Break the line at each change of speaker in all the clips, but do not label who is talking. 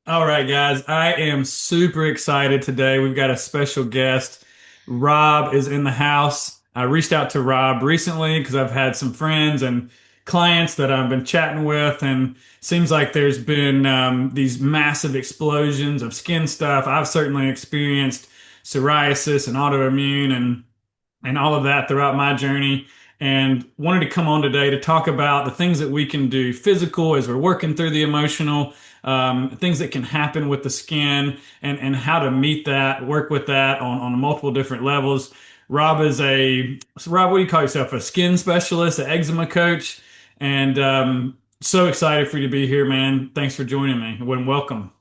All right, guys, I am super excited today. We've got a special guest. Rob is in the house. I reached out to Rob recently because I've had some friends and clients that I've been chatting with, and seems like there's been these massive explosions of skin stuff. I've certainly experienced psoriasis and autoimmune and all of that throughout my journey. And wanted to come on today to talk about the things that we can do physical as we're working through the emotional, things that can happen with the skin, and how to meet that, work with that on multiple different levels. Rob, what do you call yourself? A skin specialist, an eczema coach, and so excited for you to be here, man. Thanks for joining me. And welcome.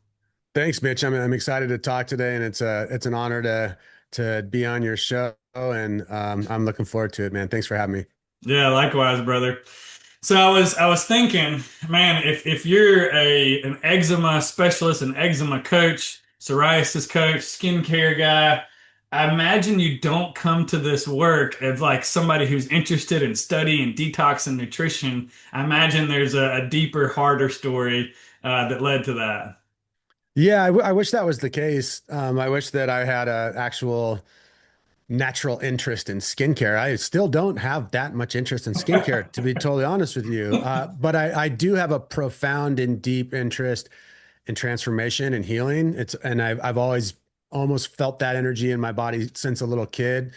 Thanks, Mitch. I'm excited to talk today, and it's an honor to be on your show, and I'm looking forward to it, man. Thanks for having me.
Yeah, likewise, brother. So I was thinking, man, if you're an eczema specialist, an eczema coach, psoriasis coach, skincare guy, I imagine you don't come to this work as like somebody who's interested in studying detox and nutrition. I imagine there's a deeper, harder story that led to that.
Yeah, I wish that was the case. I wish that I had a actual natural interest in skincare. I still don't have that much interest in skincare, to be totally honest with you. But I do have a profound and deep interest in transformation and healing. I've always almost felt that energy in my body since a little kid.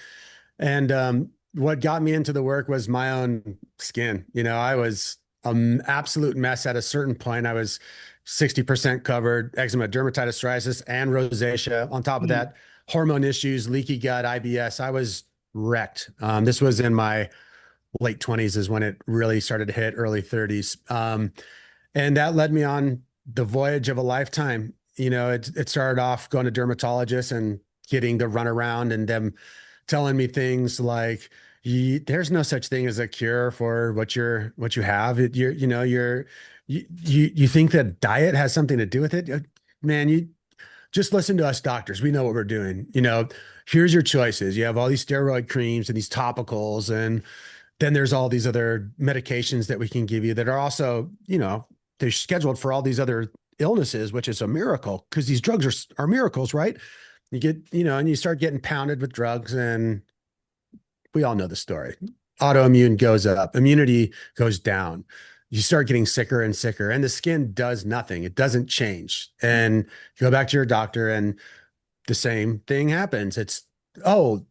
And what got me into the work was my own skin. I was an absolute mess at a certain point. I was 60% covered, eczema, dermatitis, psoriasis, and rosacea. On top of
Hmm.
that, hormone issues, leaky gut, IBS. I was wrecked. This was in my late 20s is when it really started to hit, early 30s. And that led me on the voyage of a lifetime. It started off going to dermatologists and getting the runaround and them telling me things like, there's no such thing as a cure for what you have. You think that diet has something to do with it? Man, you just listen to us doctors. We know what we're doing. Here's your choices. You have all these steroid creams and these topicals, and then there's all these other medications that we can give you that are also, they're scheduled for all these other illnesses, which is a miracle because these drugs are miracles, right? You get, and you start getting pounded with drugs, and we all know the story. Autoimmune goes up, immunity goes down. You start getting sicker and sicker, and the skin does nothing. It doesn't change. And you go back to your doctor, and the same thing happens. Oh,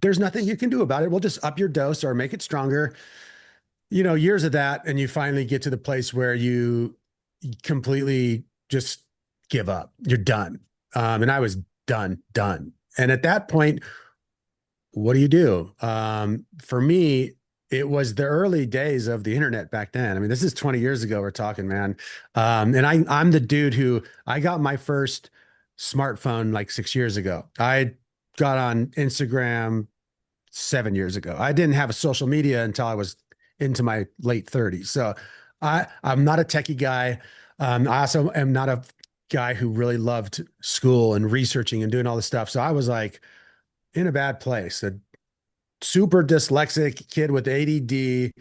there's nothing you can do about it. We'll just up your dose or make it stronger. Years of that, and you finally get to the place where you completely just give up. You're done. And I was done. And at that point, what do you do? For me, it was the early days of the internet back then. I mean, this is 20 years ago we're talking, man. And I'm the dude who I got my first smartphone like 6 years ago. I got on Instagram 7 years ago. I didn't have a social media until I was into my late 30s. So I'm not a techie guy. I also am not a guy who really loved school and researching and doing all this stuff. So I was like in a bad place. A super dyslexic kid with ADD,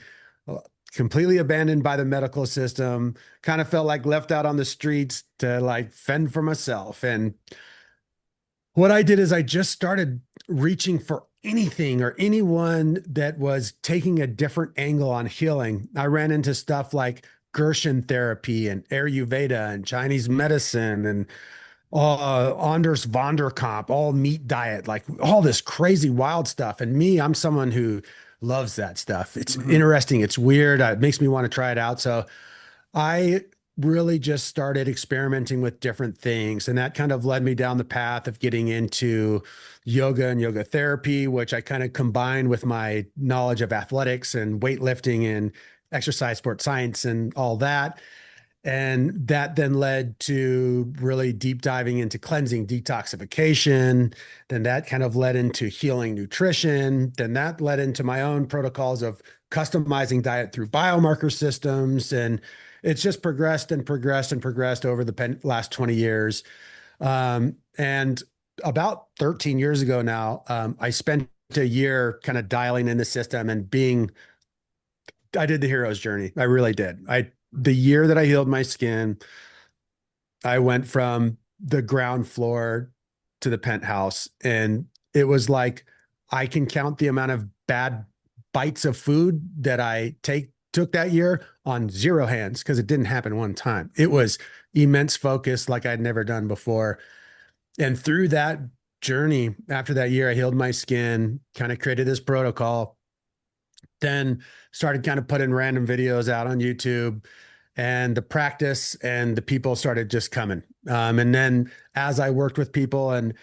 uh, completely abandoned by the medical system, kind of felt like left out on the streets to like fend for myself. And what I did is I just started reaching for anything or anyone that was taking a different angle on healing. I ran into stuff like Gershon therapy and Ayurveda and Chinese medicine and Anders van der Kamp, all meat diet, like all this crazy wild stuff. And me, I'm someone who loves that stuff. It's
Hmm.
interesting. It's weird. It makes me want to try it out. So I really just started experimenting with different things. And that kind of led me down the path of getting into yoga and yoga therapy, which I kind of combined with my knowledge of athletics and weightlifting and exercise sports science and all that. And that then led to really deep diving into cleansing, detoxification. Then that kind of led into healing nutrition. Then that led into my own protocols of customizing diet through biomarker systems. And it's just progressed and progressed and progressed over the last 20 years. And about 13 years ago now, I spent a year kind of dialing in the system and I did the hero's journey. I really did. The year that I healed my skin, I went from the ground floor to the penthouse, and it was like I can count the amount of bad bites of food that I took that year on zero hands because it didn't happen one time. It was immense focus like I'd never done before. And through that journey, after that year, I healed my skin, kind of created this protocol, then started kind of putting random videos out on YouTube, and the practice and the people started just coming. And then as I worked with people and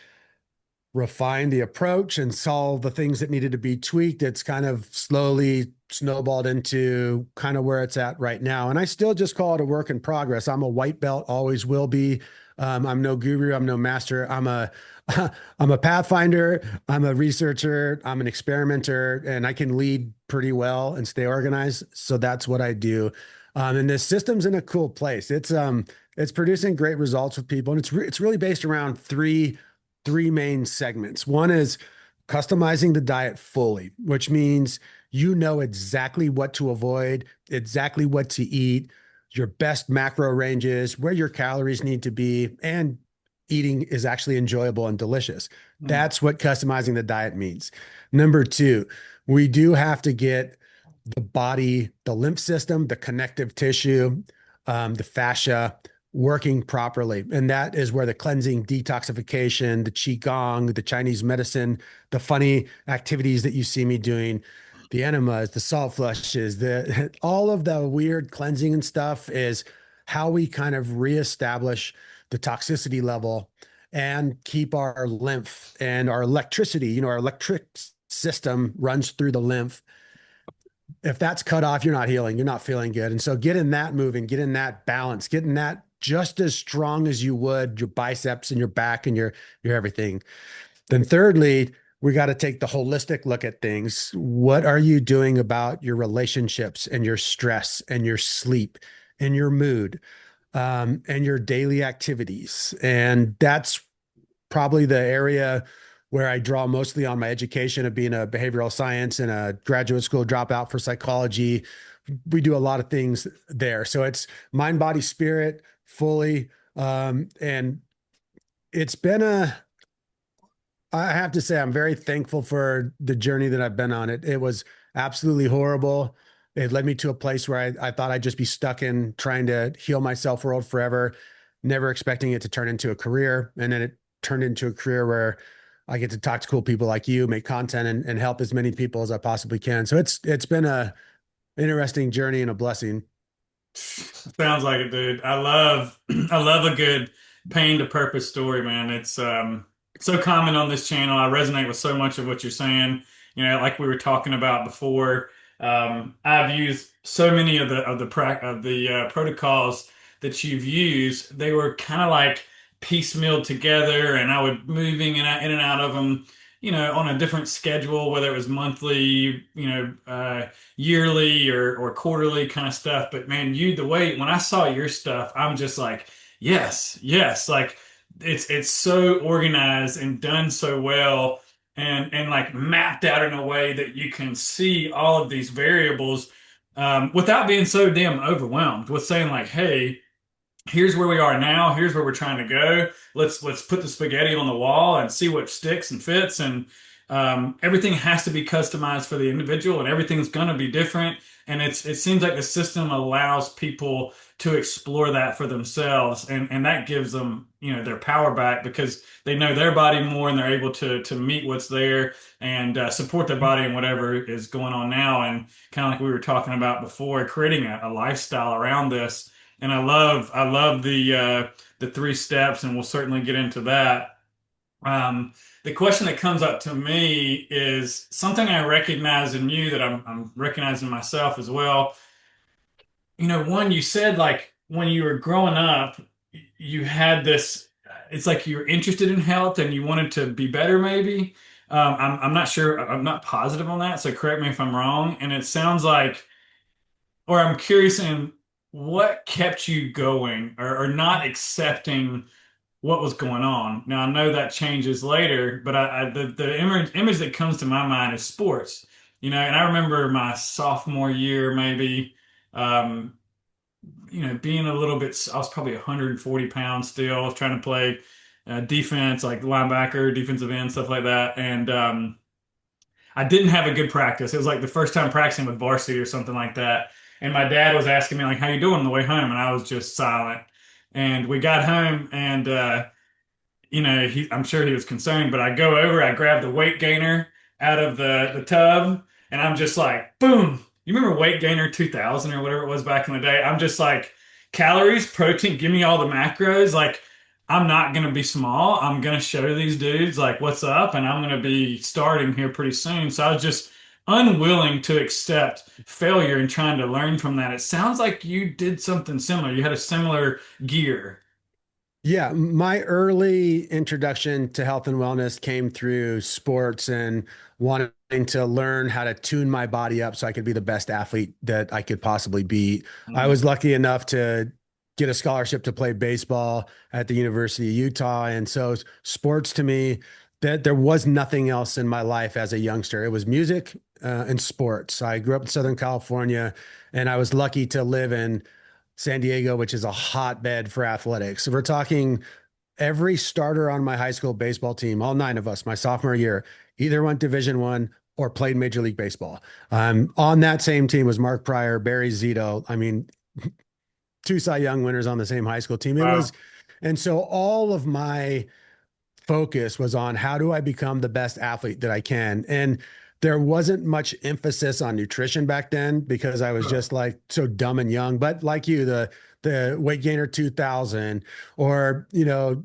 refined the approach and saw the things that needed to be tweaked, it's kind of slowly snowballed into kind of where it's at right now. And I still just call it a work in progress. I'm a white belt, always will be. I'm no guru, I'm no master. I'm a pathfinder, I'm a researcher, I'm an experimenter, and I can lead pretty well and stay organized. So that's what I do. And this system's in a cool place. It's producing great results with people, and it's really based around three main segments. One is customizing the diet fully, which means you know exactly what to avoid, exactly what to eat, your best macro ranges, where your calories need to be, and eating is actually enjoyable and delicious.
Mm.
That's what customizing the diet means. Number two, we do have to get the body, the lymph system, the connective tissue, the fascia working properly. And that is where the cleansing, detoxification, the qigong, the Chinese medicine, the funny activities that you see me doing, the enemas, the salt flushes, the all of the weird cleansing and stuff is how we kind of reestablish the toxicity level and keep our lymph and our electricity, our electric system runs through the lymph. If that's cut off, you're not healing, you're not feeling good. And so getting that moving, getting that balance, getting that just as strong as you would your biceps and your back and your everything. Then thirdly, we got to take the holistic look at things. What are you doing about your relationships and your stress and your sleep and your mood, and your daily activities? And that's probably the area where I draw mostly on my education of being a behavioral science and a graduate school dropout for psychology. We do a lot of things there. So it's mind, body, spirit fully. And it's been I have to say, I'm very thankful for the journey that I've been on. It was absolutely horrible. It led me to a place where I thought I'd just be stuck in trying to heal my self world forever, never expecting it to turn into a career. And then it turned into a career where I get to talk to cool people like you, make content and help as many people as I possibly can. So it's been a interesting journey and a blessing.
Sounds like it, dude. I love I love a good pain to purpose story, man. It's so common on this channel. I resonate with so much of what you're saying. Like we were talking about before. I've used so many of the protocols that you've used. They were kind of like piecemealed together, and I would moving in and out of them, on a different schedule, whether it was monthly, yearly or quarterly kind of stuff. But man, the way when I saw your stuff, I'm just like, yes, yes, like it's so organized and done so well and like mapped out in a way that you can see all of these variables without being so damn overwhelmed with saying like, hey, here's where we are now. Here's where we're trying to go. Let's put the spaghetti on the wall and see what sticks and fits. And everything has to be customized for the individual, and everything's going to be different. And it seems like the system allows people to explore that for themselves, and that gives them their power back because they know their body more and they're able to meet what's there and support their body and whatever is going on now. And kind of like we were talking about before, creating a lifestyle around this. And I love the three steps, and we'll certainly get into that. The question that comes up to me is something I recognize in you that I'm recognizing myself as well. One, you said like when you were growing up, you had this, it's like you were interested in health and you wanted to be better, maybe. I'm not sure, I'm not positive on that, so correct me if I'm wrong. And it sounds like, or I'm curious in what kept you going or not accepting what was going on. Now I know that changes later, but the image that comes to my mind is sports. And I remember my sophomore year maybe. Um, being a little bit, I was probably 140 pounds still. I was trying to play defense, like linebacker, defensive end, stuff like that. And I didn't have a good practice. It was like the first time practicing with varsity or something like that. And my dad was asking me like, "How you doing on the way home?" And I was just silent. And we got home, and I'm sure he was concerned, but I go over, I grab the weight gainer out of the tub, and I'm just like, boom. You remember Weight Gainer 2000 or whatever it was back in the day? I'm just like, calories, protein, give me all the macros. Like, I'm not gonna be small. I'm gonna show these dudes like what's up, and I'm gonna be starting here pretty soon. So I was just unwilling to accept failure and trying to learn from that. It sounds like you did something similar. You had a similar gear.
Yeah, my early introduction to health and wellness came through sports and wanting to learn how to tune my body up so I could be the best athlete that I could possibly be. I was
Mm.
lucky enough to get a scholarship to play baseball at the University of Utah. And so sports to me, that there was nothing else in my life as a youngster. It was music and sports. I grew up in Southern California and I was lucky to live in San Diego, which is a hotbed for athletics. So we're talking every starter on my high school baseball team, all nine of us, my sophomore year, either went Division I or played Major League Baseball. On that same team was Mark Pryor, Barry Zito. I mean, two Cy Young winners on the same high school team. It was,
Wow.
and so all of my focus was on how do I become the best athlete that I can. And there wasn't much emphasis on nutrition back then because I was just like so dumb and young. But like you, the Weight Gainer 2000 or,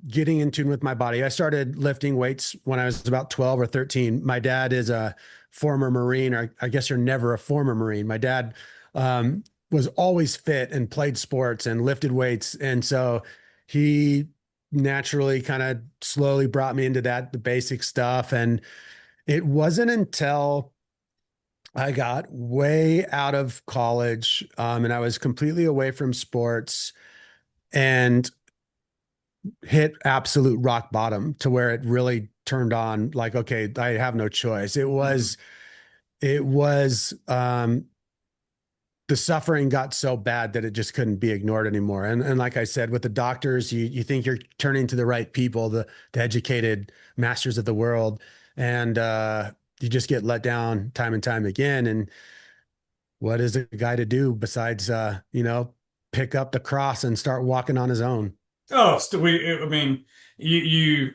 getting in tune with my body. I started lifting weights when I was about 12 or 13. My dad is a former Marine, or I guess you're never a former Marine. My dad was always fit and played sports and lifted weights. And so he naturally kind of slowly brought me into the basic stuff. And it wasn't until I got way out of college, and I was completely away from sports and hit absolute rock bottom to where it really turned on like, okay, I have no choice.
Mhm.
It was, the suffering got so bad that it just couldn't be ignored anymore. And like I said, with the doctors, you think you're turning to the right people, the educated masters of the world, and you just get let down time and time again. And what is a guy to do besides pick up the cross and start walking on his own?
Oh, I mean, you,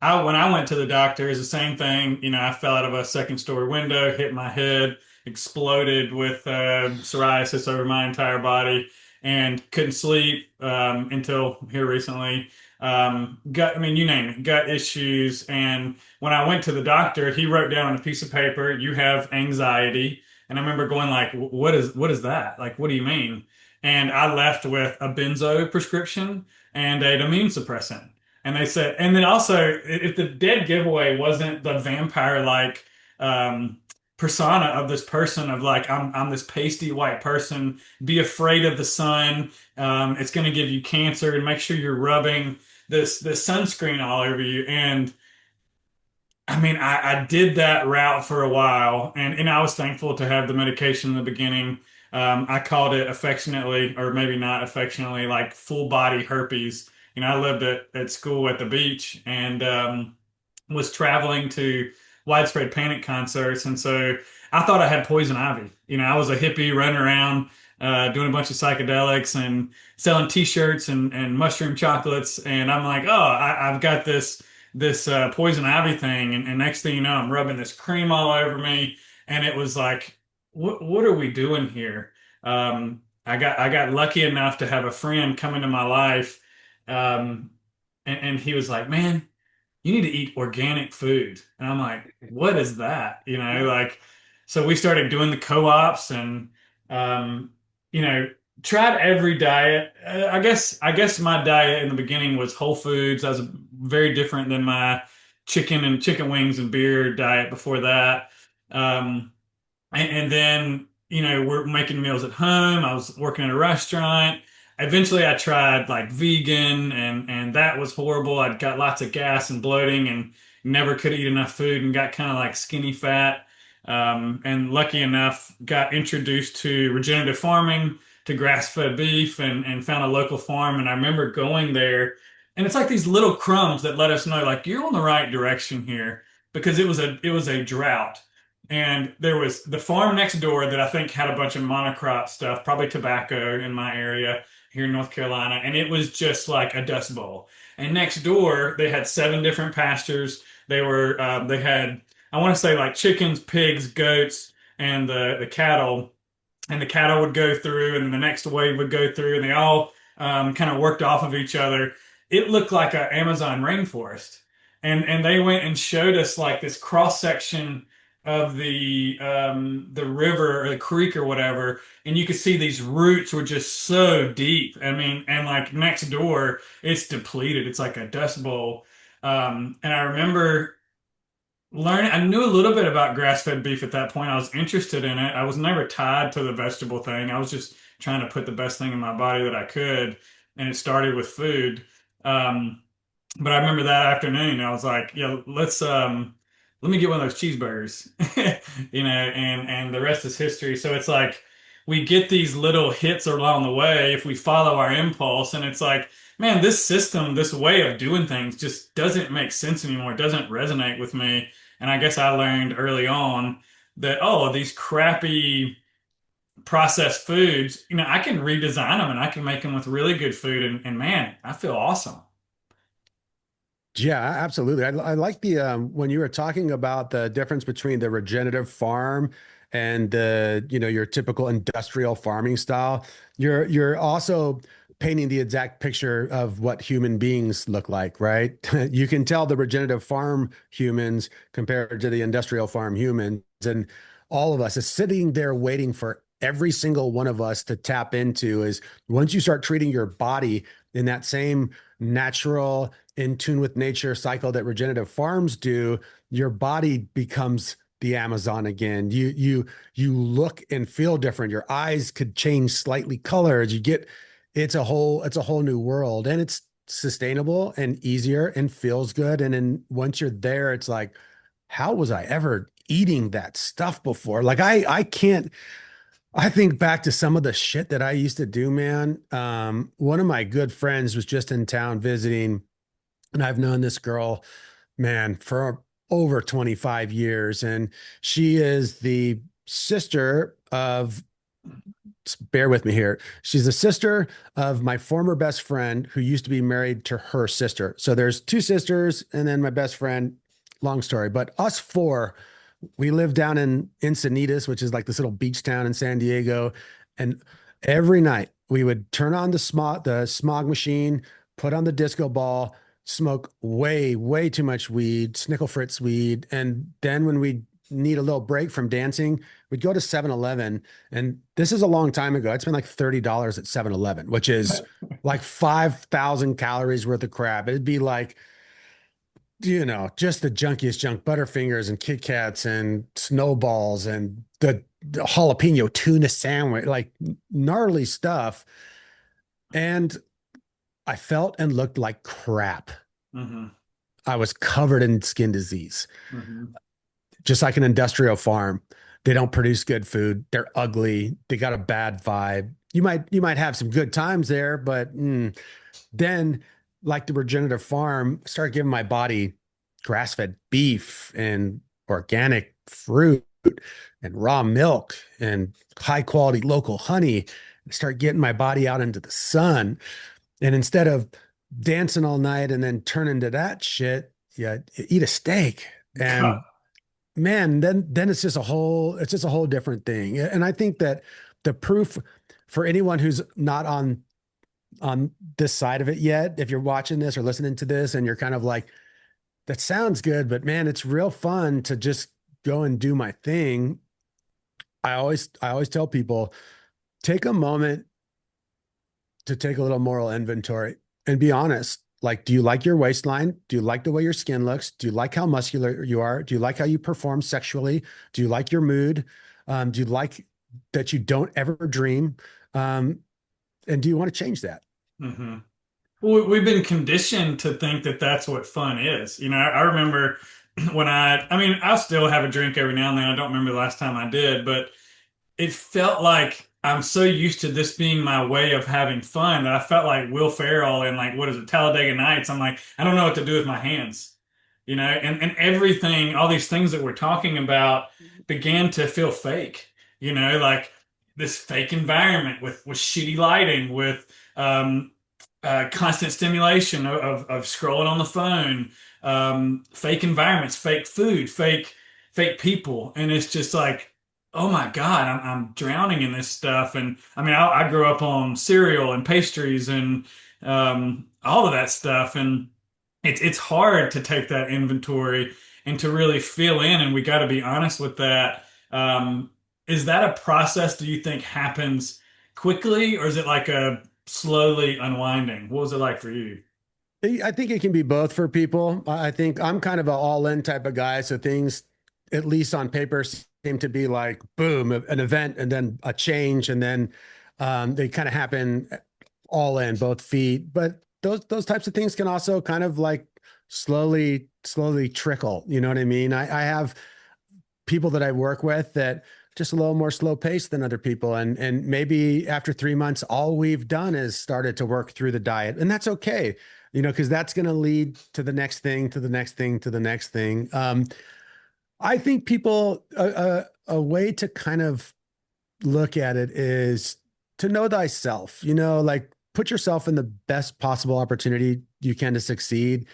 when I went to the doctor, it's the same thing. I fell out of a second story window, hit my head, exploded with psoriasis over my entire body, and couldn't sleep until here recently. I mean, you name it, gut issues. And when I went to the doctor, he wrote down on a piece of paper, "You have anxiety." And I remember going like, what is that? Like, what do you mean? And I left with a benzo prescription and an immune suppressant. And they said, and then also, if the dead giveaway wasn't the vampire-like um, persona of this person of like, I'm this pasty white person, be afraid of the sun. It's going to give you cancer, and make sure you're rubbing this sunscreen all over you. And I mean, I did that route for a while, and I was thankful to have the medication in the beginning. I called it affectionately, or maybe not affectionately, like full body herpes. I lived at school at the beach and was traveling to widespread panic concerts. And so I thought I had poison ivy. I was a hippie running around doing a bunch of psychedelics and selling t-shirts and mushroom chocolates. And I'm like, oh, I've got this poison ivy thing, and next thing you know, I'm rubbing this cream all over me, and it was like, what are we doing here? I got lucky enough to have a friend come into my life, um, and he was like, "Man, you need to eat organic food," and I'm like, "What is that?" Like, so we started doing the co-ops and um, you know, tried every diet. I guess my diet in the beginning was whole foods. I was very different than my chicken wings and beer diet before that. Um, and then, we're making meals at home. I was working at a restaurant. Eventually, I tried like vegan, and that was horrible. I got lots of gas and bloating, and never could eat enough food, and got kind of like skinny fat. And lucky enough, got introduced to regenerative farming to grass-fed beef and found a local farm. And I remember going there, and it's like these little crumbs that let us know like you're on the right direction here because it was a drought. And there was the farm next door that I think had a bunch of monocrop stuff, probably tobacco in my area here in North Carolina, and it was just like a dust bowl. And next door, they had seven different pastures. They had, I want to say, like chickens, pigs, goats, and the cattle. And the cattle would go through, and then the next wave would go through, and they all kind of worked off of each other. It looked like an Amazon rainforest, and they went and showed us like this cross section of the river or the creek or whatever, and you could see these roots were just so deep. I mean, and like next door, it's depleted. It's like a dust bowl. And I remember learning, I knew a little bit about grass-fed beef at that point. I was interested in it. I was never tied to the vegetable thing. I was just trying to put the best thing in my body that I could, and it started with food. Um, but I remember that afternoon, I was like, yeah, let me get one of those cheeseburgers, and the rest is history. So it's like we get these little hits along the way if we follow our impulse, and it's like, man, this system, this way of doing things just doesn't make sense anymore. It doesn't resonate with me. And I guess I learned early on that, oh, these crappy processed foods, I can redesign them and I can make them with really good food. And man, I feel awesome.
Yeah, absolutely. I like the when you were talking about the difference between the regenerative farm and the, your typical industrial farming style. You're also painting the exact picture of what human beings look like, right? You can tell the regenerative farm humans compared to the industrial farm humans, and all of us is sitting there waiting for every single one of us to tap into is once you start treating your body in that same natural in tune with nature cycle that regenerative farms do, your body becomes the Amazon again. You look and feel different. Your eyes could change slightly colors. You get it's a whole new world, and it's sustainable and easier and feels good. And then once you're there, it's like, how was I ever eating that stuff before? Like I can't I think back to some of the shit that I used to do, man. One of my good friends was just in town visiting, and I've known this girl, man, for over 25 years. And she is the sister of, bear with me here. She's the sister of my former best friend who used to be married to her sister. So there's two sisters and then my best friend, long story. But us four, we live down in Encinitas, which is like this little beach town in San Diego. And every night we would turn on the smog machine, put on the disco ball, smoke way, way too much weed, Snickle Fritz weed. And then when we need a little break from dancing, we'd go to 7-Eleven. And this is a long time ago. I'd spend like $30 at 7-Eleven, which is like 5,000 calories worth of crap. It'd be like, just the junkiest junk, Butterfingers and Kit Kats and Snowballs and the jalapeno tuna sandwich, like gnarly stuff. And I felt and looked like crap.
Hmm.
I was covered in skin disease,
Hmm.
just like an industrial farm. They don't produce good food. They're ugly. They got a bad vibe. You might have some good times there, but then, like the regenerative farm, start giving my body grass-fed beef and organic fruit and raw milk and high quality local honey. Start getting my body out into the sun. And instead of dancing all night and then turning to that shit, yeah, eat a steak. And man, then it's just a whole different thing. And I think that the proof for anyone who's not on this side of it yet, if you're watching this or listening to this and you're kind of like, that sounds good, but man, it's real fun to just go and do my thing. I always tell people, take a moment to take a little moral inventory and be honest. Like, do you like your waistline? Do you like the way your skin looks? Do you like how muscular you are? Do you like how you perform sexually? Do you like your mood? Do you like that you don't ever dream? And do you want to change that?
Hmm. Well, we've been conditioned to think that that's what fun is. I remember when I mean, I'll still have a drink every now and then. I don't remember the last time I did, but it felt like I'm so used to this being my way of having fun that I felt like Will Ferrell in like what is it, Talladega Nights. I'm like, I don't know what to do with my hands, and everything, all these things that we're talking about began to feel fake, like this fake environment with shitty lighting, with constant stimulation of scrolling on the phone, fake environments, fake food, fake people, and it's just like, oh my God, I'm drowning in this stuff. And I mean, I grew up on cereal and pastries and all of that stuff, and it's hard to take that inventory and to really feel in, and we got to be honest with that. Is that a process, do you think, happens quickly, or is it like a slowly unwinding? What was it like for you?
I think it can be both for people. I think I'm kind of an all-in type of guy, so things, at least on paper, seem to be like boom, an event, and then a change, and then they kind of happen all in both feet. But those types of things can also kind of like slowly trickle. You know what I mean? I have people that I work with that just a little more slow paced than other people. And maybe after 3 months, all we've done is started to work through the diet. And that's okay, because that's going to lead to the next thing, to the next thing, to the next thing. I think people, a way to kind of look at it is to know thyself, like put yourself in the best possible opportunity you can to succeed.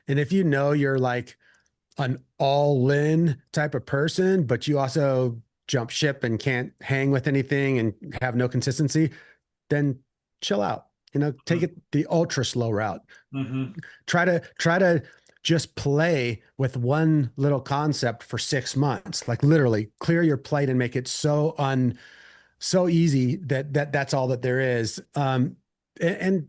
And if you know you're like an all in type of person, but you also jump ship and can't hang with anything and have no consistency, then chill out. Take it the ultra slow route.
Mm-hmm.
Try to just play with one little concept for 6 months. Like literally clear your plate and make it so easy that's all that there is. And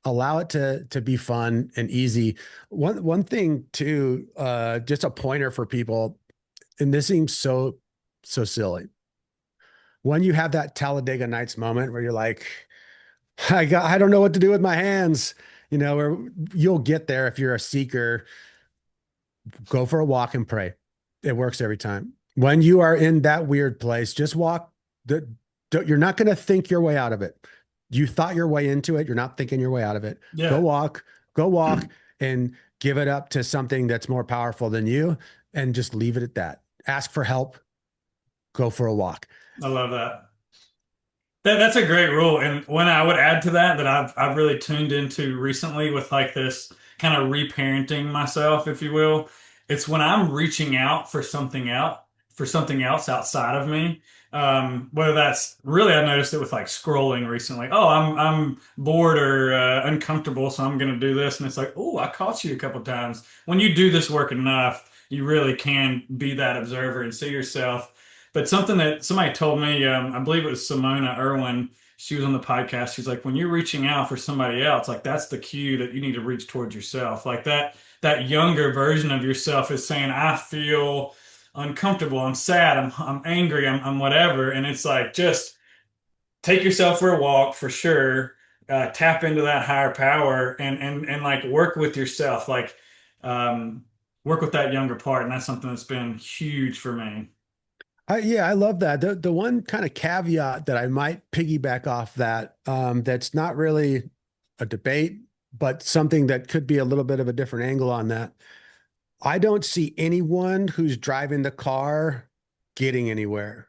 allow it to be fun and easy. One thing too, just a pointer for people, and this seems so silly. When you have that Talladega Nights moment where you're like, I don't know what to do with my hands, or you'll get there if you're a seeker. Go for a walk and pray. It works every time. When you are in that weird place, just walk. You're not going to think your way out of it. You thought your way into it. You're not thinking your way out of it.
Yeah.
Go walk and give it up to something that's more powerful than you and just leave it at that. Ask for help. Go for a walk.
I love that. That's a great rule. And when I would add to that, that I've really tuned into recently with like this kind of reparenting myself, if you will, it's when I'm reaching out for something else outside of me. Whether that's really, I noticed it with like scrolling recently. Oh, I'm bored or uncomfortable, so I'm gonna do this, and it's like, oh, I caught you a couple times. When you do this work enough, you really can be that observer and see yourself. But something that somebody told me, I believe it was Simona Irwin, she was on the podcast. She's like, when you're reaching out for somebody else, like that's the cue that you need to reach towards yourself. Like that younger version of yourself is saying, I feel uncomfortable, I'm sad, I'm angry, I'm whatever. And it's like, just take yourself for a walk for sure. Tap into that higher power and like work with yourself, like um, work with that younger part. And that's something that's been huge for me.
Yeah, I love that. The one kind of caveat that I might piggyback off that, that's not really a debate, but something that could be a little bit of a different angle on that. I don't see anyone who's driving the car getting anywhere.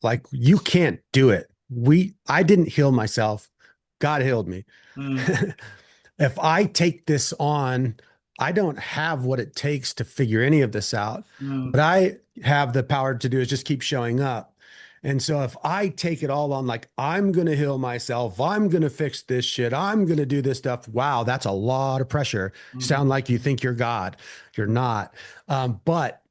Like you can't do it. I didn't heal myself. God healed me.
Mm,
If I take this on, I don't have what it takes to figure any of this out.
mm,
What I have the power to do is just keep showing up. And so if I take it all on, like, I'm going to heal myself, I'm going to fix this shit, I'm going to do this stuff. Wow, that's a lot of pressure. Sound
mhm,
like you think you're God. You're not. But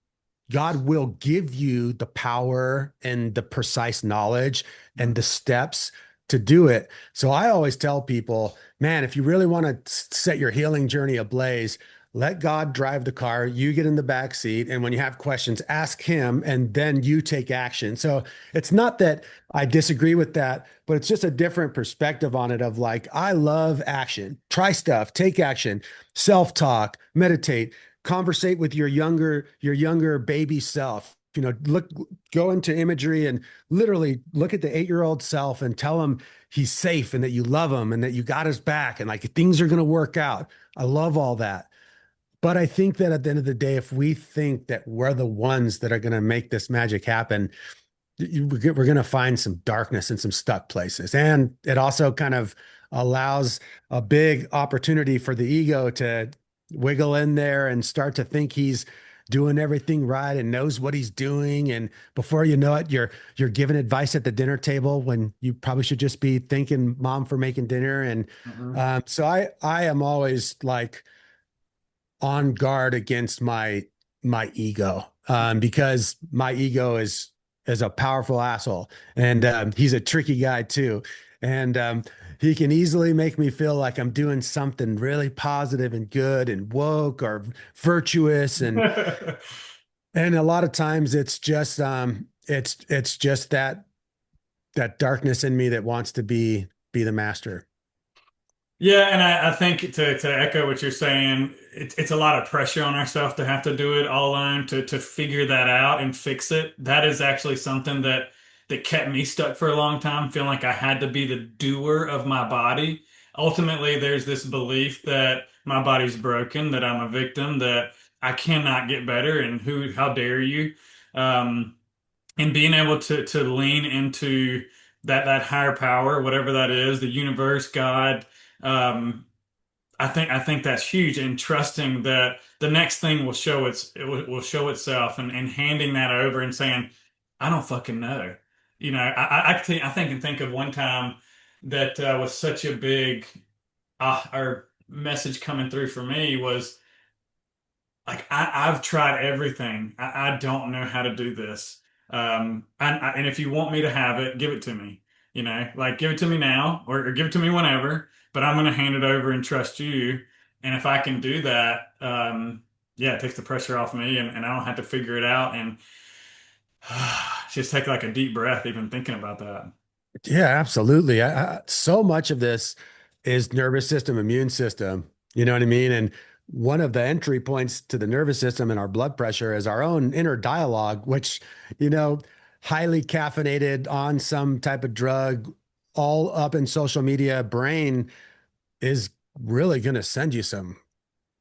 God will give you the power and the precise knowledge and
mm,
the steps to do it. So I always tell people, man, if you really want to set your healing journey ablaze, let God drive the car. You get in the back seat. And when you have questions, ask him and then you take action. So it's not that I disagree with that, but it's just a different perspective on it of like, I love action. Try stuff, take action, self-talk, meditate, conversate with your younger baby self. look, go into imagery and literally look at the 8-year-old self and tell him he's safe and that you love him and that you got his back and like things are going to work out. I love all that. But I think that at the end of the day, if we think that we're the ones that are going to make this magic happen, we're going to find some darkness and some stuck places. And it also kind of allows a big opportunity for the ego to wiggle in there and start to think he's doing everything right and knows what he's doing. And before you know it, you're giving advice at the dinner table when you probably should just be thanking mom for making dinner. And
Mhm.
so I am always like on guard against my ego, because my ego is a powerful asshole, and he's a tricky guy too, and he can easily make me feel like I'm doing something really positive and good and woke or virtuous, and a lot of times it's just it's just that darkness in me that wants to be the master.
Yeah, and I think to echo what you're saying, it's a lot of pressure on ourselves to have to do it all alone to figure that out and fix it. That is actually something that kept me stuck for a long time, feeling like I had to be the doer of my body. Ultimately, there's this belief that my body's broken, that I'm a victim, that I cannot get better, and how dare you? Um, and being able to lean into that higher power, whatever that is, the universe, God. Um, I think that's huge, and trusting that the next thing will show itself, and handing that over and saying, I don't fucking know. I think and think of one time that was such a big or message coming through for me was like I've tried everything. I don't know how to do this. And if you want me to have it, give it to me. Like give it to me now or give it to me whenever. But I'm going to hand it over and trust you. And if I can do that, yeah, it takes the pressure off me, and I don't have to figure it out. And just take like a deep breath, even thinking about that.
Yeah, absolutely. So much of this is nervous system, immune system. You know what I mean? And one of the entry points to the nervous system and our blood pressure is our own inner dialogue, which, you know, highly caffeinated on some type of drug, all up in social media brain is really going to send you some.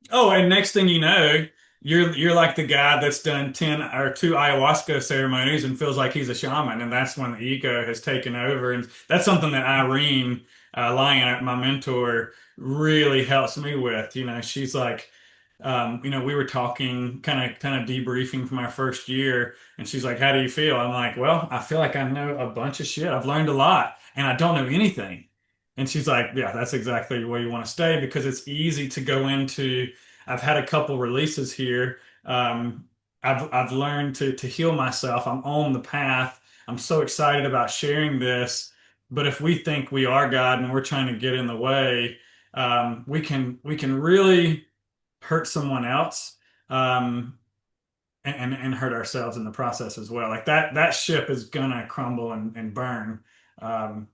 Oh, and next thing you know, you're like the guy that's done 10 or 2 ayahuasca ceremonies and feels like he's a shaman, and that's when the ego has taken over. And that's something that Irene Lyon, my mentor, really helps me with. She's like, we were talking, kind of debriefing from our first year, and she's like, "How do you feel?" I'm like, "Well, I feel like I know a bunch of shit. I've learned a lot, and I don't know anything." And she's like, "Yeah, that's exactly where you want to stay because it's easy to go into." I've had a couple releases here. I've learned to heal myself. I'm on the path. I'm so excited about sharing this. But if we think we are God and we're trying to get in the way, we can really hurt someone else, um, and hurt ourselves in the process as well. Like that ship is gonna crumble and burn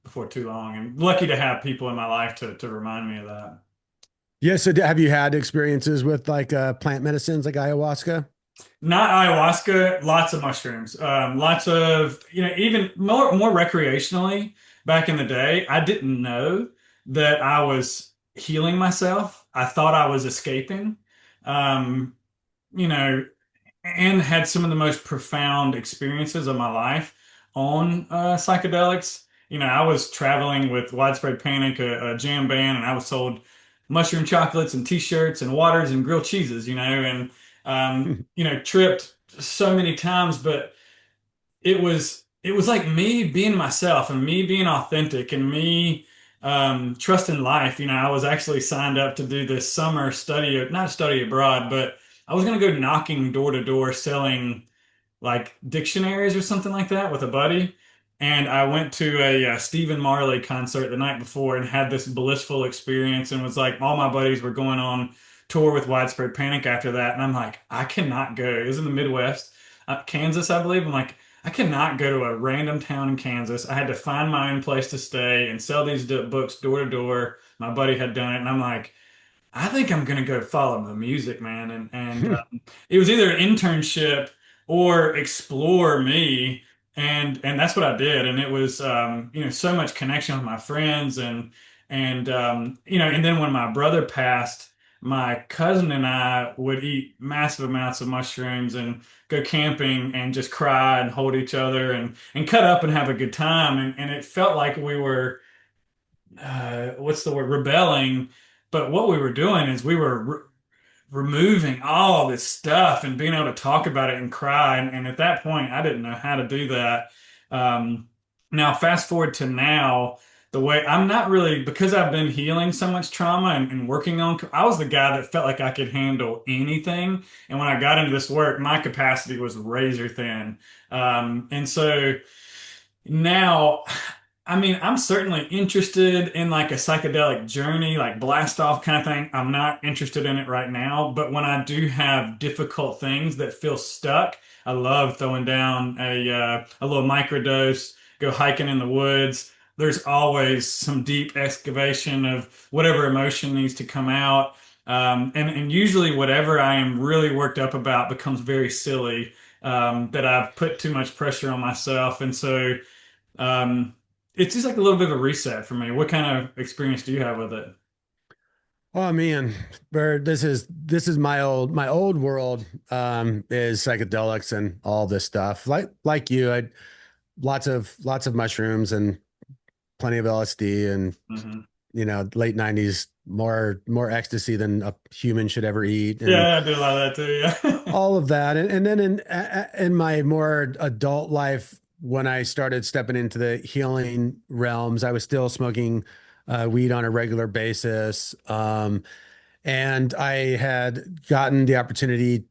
before too long. And lucky to have people in my life to remind me of that.
Yeah. So have you had experiences with like plant medicines like ayahuasca?
Not ayahuasca, lots of mushrooms, lots of, even more recreationally back in the day. I didn't know that I was healing myself. I thought I was escaping. Um, you know, and had some of the most profound experiences of my life on psychedelics. I was traveling with Widespread Panic, a jam band, and I was sold mushroom chocolates and t-shirts and waters and grilled cheeses, and tripped so many times, but it was like me being myself and me being authentic and me trusting life. I was actually signed up to do this summer study, not study abroad, but I was going to go knocking door to door selling like dictionaries or something like that with a buddy. And I went to a Stephen Marley concert the night before and had this blissful experience and was like, all my buddies were going on tour with Widespread Panic after that. And I'm like, I cannot go. It was in the Midwest, Kansas, I believe. I'm like, I cannot go to a random town in Kansas. I had to find my own place to stay and sell these books door to door. My buddy had done it. And I'm like, I think I'm gonna go follow the music, man. And it was either an internship or explore me. And that's what I did. And it was, so much connection with my friends and then when my brother passed, my cousin and I would eat massive amounts of mushrooms and go camping and just cry and hold each other and cut up and have a good time. And it felt like we were, what's the word, rebelling. But what we were doing is we were removing all this stuff and being able to talk about it and cry. And at that point, I didn't know how to do that. Um, Now, fast forward to now, the way I'm not really, because I've been healing so much trauma and working on, I was the guy that felt like I could handle anything. And when I got into this work, my capacity was razor thin. And so now, I mean, I'm certainly interested in like a psychedelic journey, like blast off kind of thing. I'm not interested in it right now, but when I do have difficult things that feel stuck, I love throwing down a little microdose, go hiking in the woods. There's always some deep excavation of whatever emotion needs to come out. And usually whatever I am really worked up about becomes very silly, that I've put too much pressure on myself. And so um, it's just like a little bit of a reset for me. What kind of experience do you have with it?
Oh man, Bird, this is my old world is psychedelics and all this stuff. Like you, I lots of mushrooms and plenty of LSD and
Hmm.
late 90s more ecstasy than a human should ever eat and
Yeah, I do a lot of that too. Yeah.
all of that. And then in my more adult life, when I started stepping into the healing realms, I was still smoking weed on a regular basis. And I had gotten the opportunity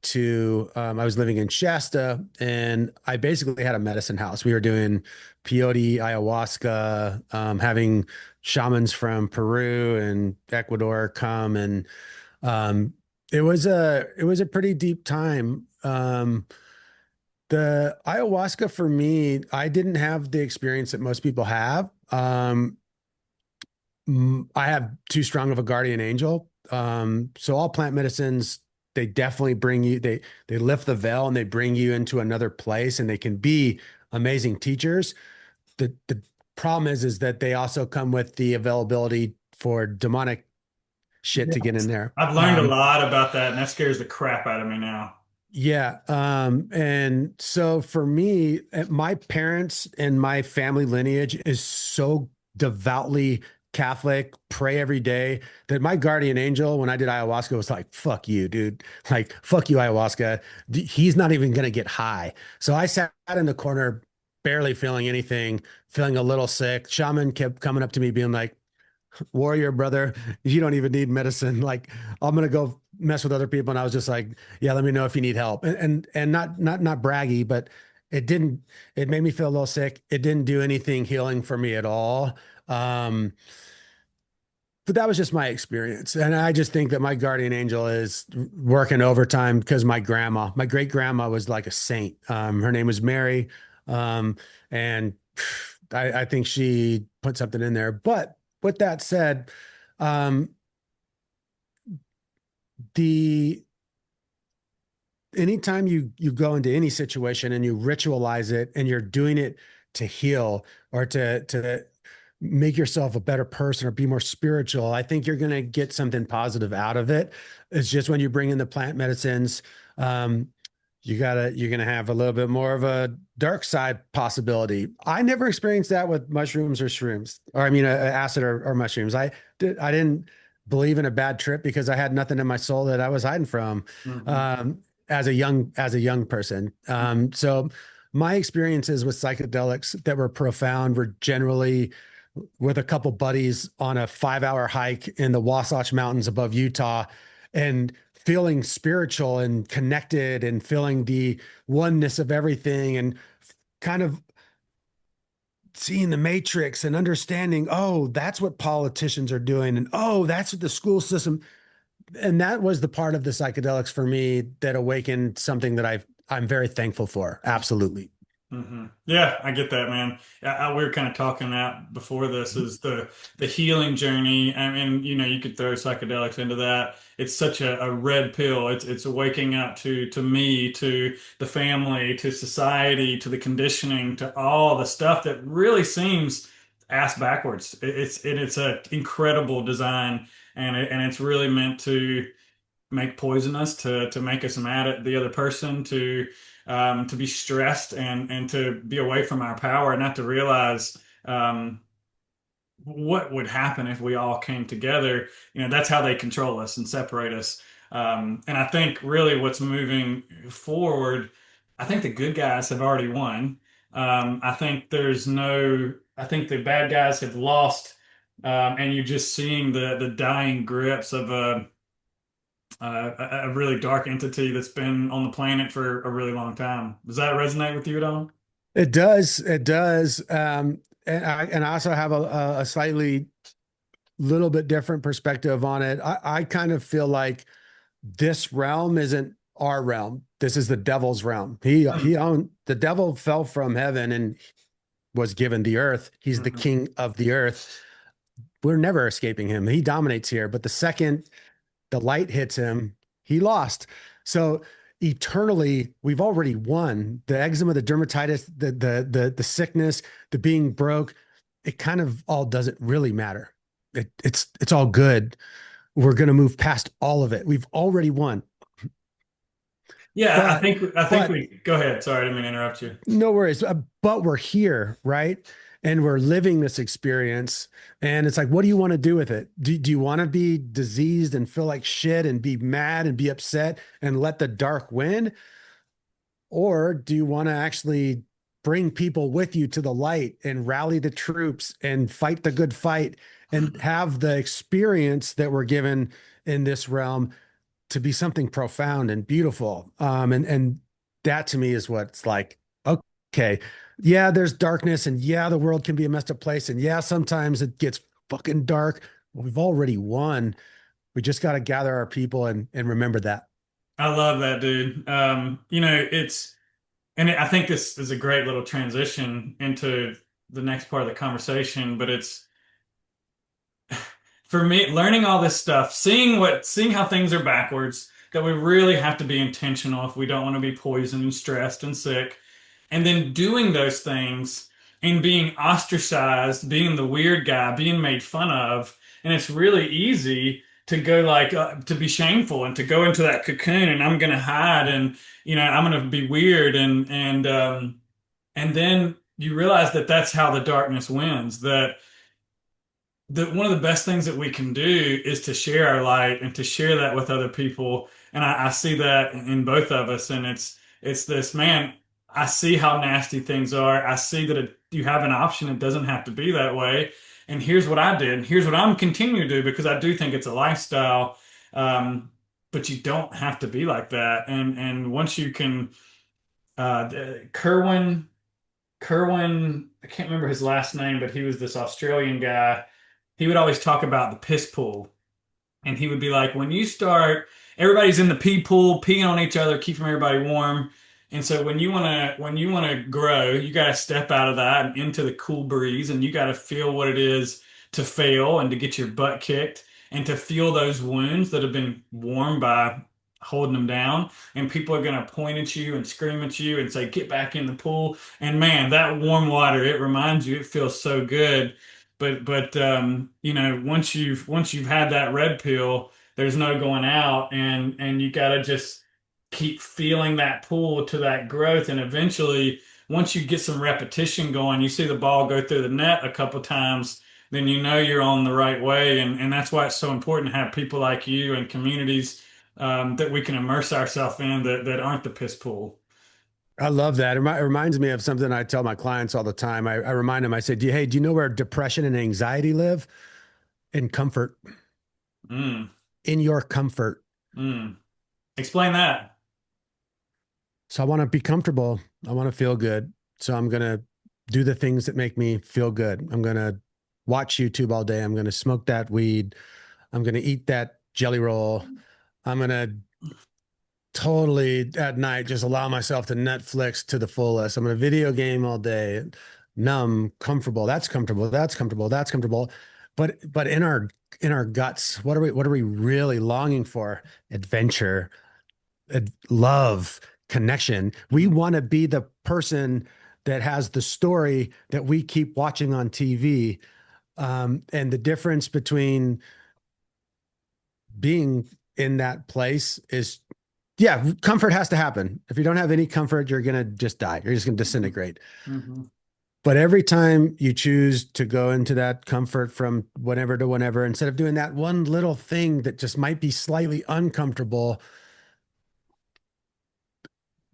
I was living in Shasta and I basically had a medicine house. We were doing peyote, ayahuasca, having shamans from Peru and Ecuador come and um, it was a pretty deep time. The ayahuasca for me, I didn't have the experience that most people have. I have too strong of a guardian angel. So all plant medicines, they definitely bring you, they lift the veil and they bring you into another place and they can be amazing teachers. The problem is that they also come with the availability for demonic shit to get in
Yes.
there.
I've learned a lot about that, and that scares the crap out of me now.
Yeah. And so for me, my parents and my family lineage is so devoutly Catholic, pray every day that my guardian angel, when I did ayahuasca, was like, fuck you, dude. Like, fuck you, ayahuasca. He's not even going to get high. So I sat in the corner, barely feeling anything, feeling a little sick. Shaman kept coming up to me, being like, warrior brother, you don't even need medicine. Like I'm gonna go mess with other people. And I was just like, yeah, let me know if you need help. And not braggy, but it didn't, it made me feel a little sick. It didn't do anything healing for me at all. Um, but that was just my experience. And I just think that my guardian angel is working overtime because my great grandma was like a saint. Her name was Mary. And I think she put something in there. But with that said, um, the anytime you go into any situation and you ritualize it and you're doing it to heal or to make yourself a better person or be more spiritual, I think you're going to get something positive out of it. It's just when you bring in the plant medicines, um, you're gonna have a little bit more of a dark side possibility. I never experienced that with mushrooms or shrooms, or I mean, acid or mushrooms. I didn't believe in a bad trip because I had nothing in my soul that I was hiding from
Hmm.
um, as a young person. So my experiences with psychedelics that were profound were generally with a couple buddies on a 5 hour hike in the Wasatch Mountains above Utah and feeling spiritual and connected and feeling the oneness of everything and kind of seeing the matrix and understanding, oh, that's what politicians are doing. And oh, that's what the school system. And that was the part of the psychedelics for me that awakened something that I'm very thankful for. Absolutely.
Yeah, I get that, man. We were kind of talking out before this is the healing journey. I mean, you could throw psychedelics into that. It's such a red pill. It's waking up to me, to the family, to society, to the conditioning, to all the stuff that really seems ass backwards. It's a incredible design, and it's really meant to make poison us, to make us mad at the other person, to be stressed and to be away from our power, not to realize what would happen if we all came together. That's how they control us and separate us. And I think really what's moving forward, I think the good guys have already won. I think I think the bad guys have lost. And you're just seeing the dying grips of a really dark entity that's been on the planet for a really long time. Does that resonate with you at all?
It does. It does. And I also have a slightly little bit different perspective on it. I kind of feel like this realm isn't our realm. This is the devil's realm. He
Mm.
owned the devil fell from heaven and was given the earth. He's the
Mhm.
king of the earth. We're never escaping him. He dominates here. But the second the light hits him, he lost. So eternally, we've already won. The eczema, the dermatitis, the sickness, the being broke, it kind of all doesn't really matter. It's all good. We're going to move past all of it. We've already won.
Yeah, I
But
think I think
but
we go ahead. Sorry, I didn't mean to interrupt you.
no worries. But we're here, right? And we're living this experience. And it's like, what do you want to do with it? Do you want to be diseased and feel like shit and be mad and be upset and let the dark win? Or do you want to actually bring people with you to the light and rally the troops and fight the good fight and have the experience that we're given in this realm to be something profound and beautiful? And that to me is what it's like. Okay, yeah, there's darkness, and yeah, the world can be a messed up place, and yeah, sometimes it gets fucking dark. But we've already won. We just got to gather our people and remember that.
I love that, dude. I think this is a great little transition into the next part of the conversation, but it's for me, learning all this stuff, seeing how things are backwards, that we really have to be intentional if we don't want to be poisoned and stressed and sick, and then doing those things and being ostracized, being the weird guy, being made fun of, and it's really easy to go like to be shameful and to go into that cocoon and I'm gonna hide and I'm gonna be weird and then you realize that that's how the darkness wins. That one of the best things that we can do is to share our light and to share that with other people. And I see that in both of us. And it's this, man, I see how nasty things are. I see that you have an option. It doesn't have to be that way. And here's what I did. And here's what I'm continuing to do because I do think it's a lifestyle. Um, but you don't have to be like that. And once you can, Kerwin, I can't remember his last name, but he was this Australian guy. He would always talk about the piss pool. And he would be like, when you start, everybody's in the pee pool, peeing on each other, keeping everybody warm. And so when you wanna grow, you gotta step out of that and into the cool breeze, and you gotta feel what it is to fail and to get your butt kicked and to feel those wounds that have been warmed by holding them down. And people are gonna point at you and scream at you and say, get back in the pool. And man, that warm water, it reminds you, it feels so good. But once you've had that red pill, there's no going out, and you got to just keep feeling that pull to that growth, and eventually, once you get some repetition going, you see the ball go through the net a couple times, then you know you're on the right way, and that's why it's so important to have people like you and communities that we can immerse ourselves in that aren't the piss pool.
I love that. It reminds me of something I tell my clients all the time. I remind them, I say, hey, do you know where depression and anxiety live? In comfort,
Mm,
in your comfort.
mm. Explain that.
So I want to be comfortable. I want to feel good. So I'm going to do the things that make me feel good. I'm going to watch YouTube all day. I'm going to smoke that weed. I'm going to eat that jelly roll. I'm going to totally at night just allow myself to Netflix to the fullest. I'm in a video game all day, numb, comfortable. That's comfortable. That's comfortable. That's comfortable. But in our guts, what are we really longing for? Adventure, love, connection. We
Mhm.
want to be the person that has the story that we keep watching on TV. And the difference between being in that place is, yeah, comfort has to happen. If you don't have any comfort, you're going to just die. You're just going to
Mhm.
disintegrate.
Mhm.
But every time you choose to go into that comfort from whenever to whenever, instead of doing that one little thing that just might be slightly uncomfortable,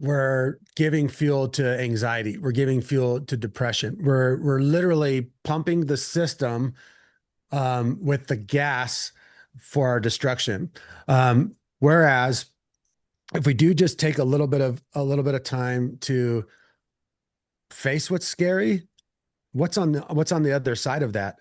we're giving fuel to anxiety. We're giving fuel to depression. We're literally pumping the system with the gas for our destruction. Whereas if we do just take a little bit of time to face what's scary, what's on the other side of that?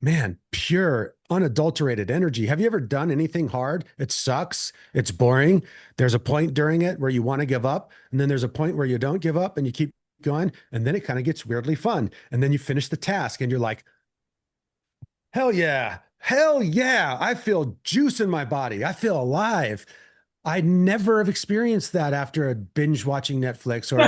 Man, pure, unadulterated energy. Have you ever done anything hard? It sucks. It's boring. There's a point during it where you want to give up, and then there's a point where you don't give up and you keep going, and then it kind of gets weirdly fun. And then you finish the task and you're like, hell yeah. Hell yeah. I feel juice in my body. I feel alive. I never have experienced that after a binge watching Netflix or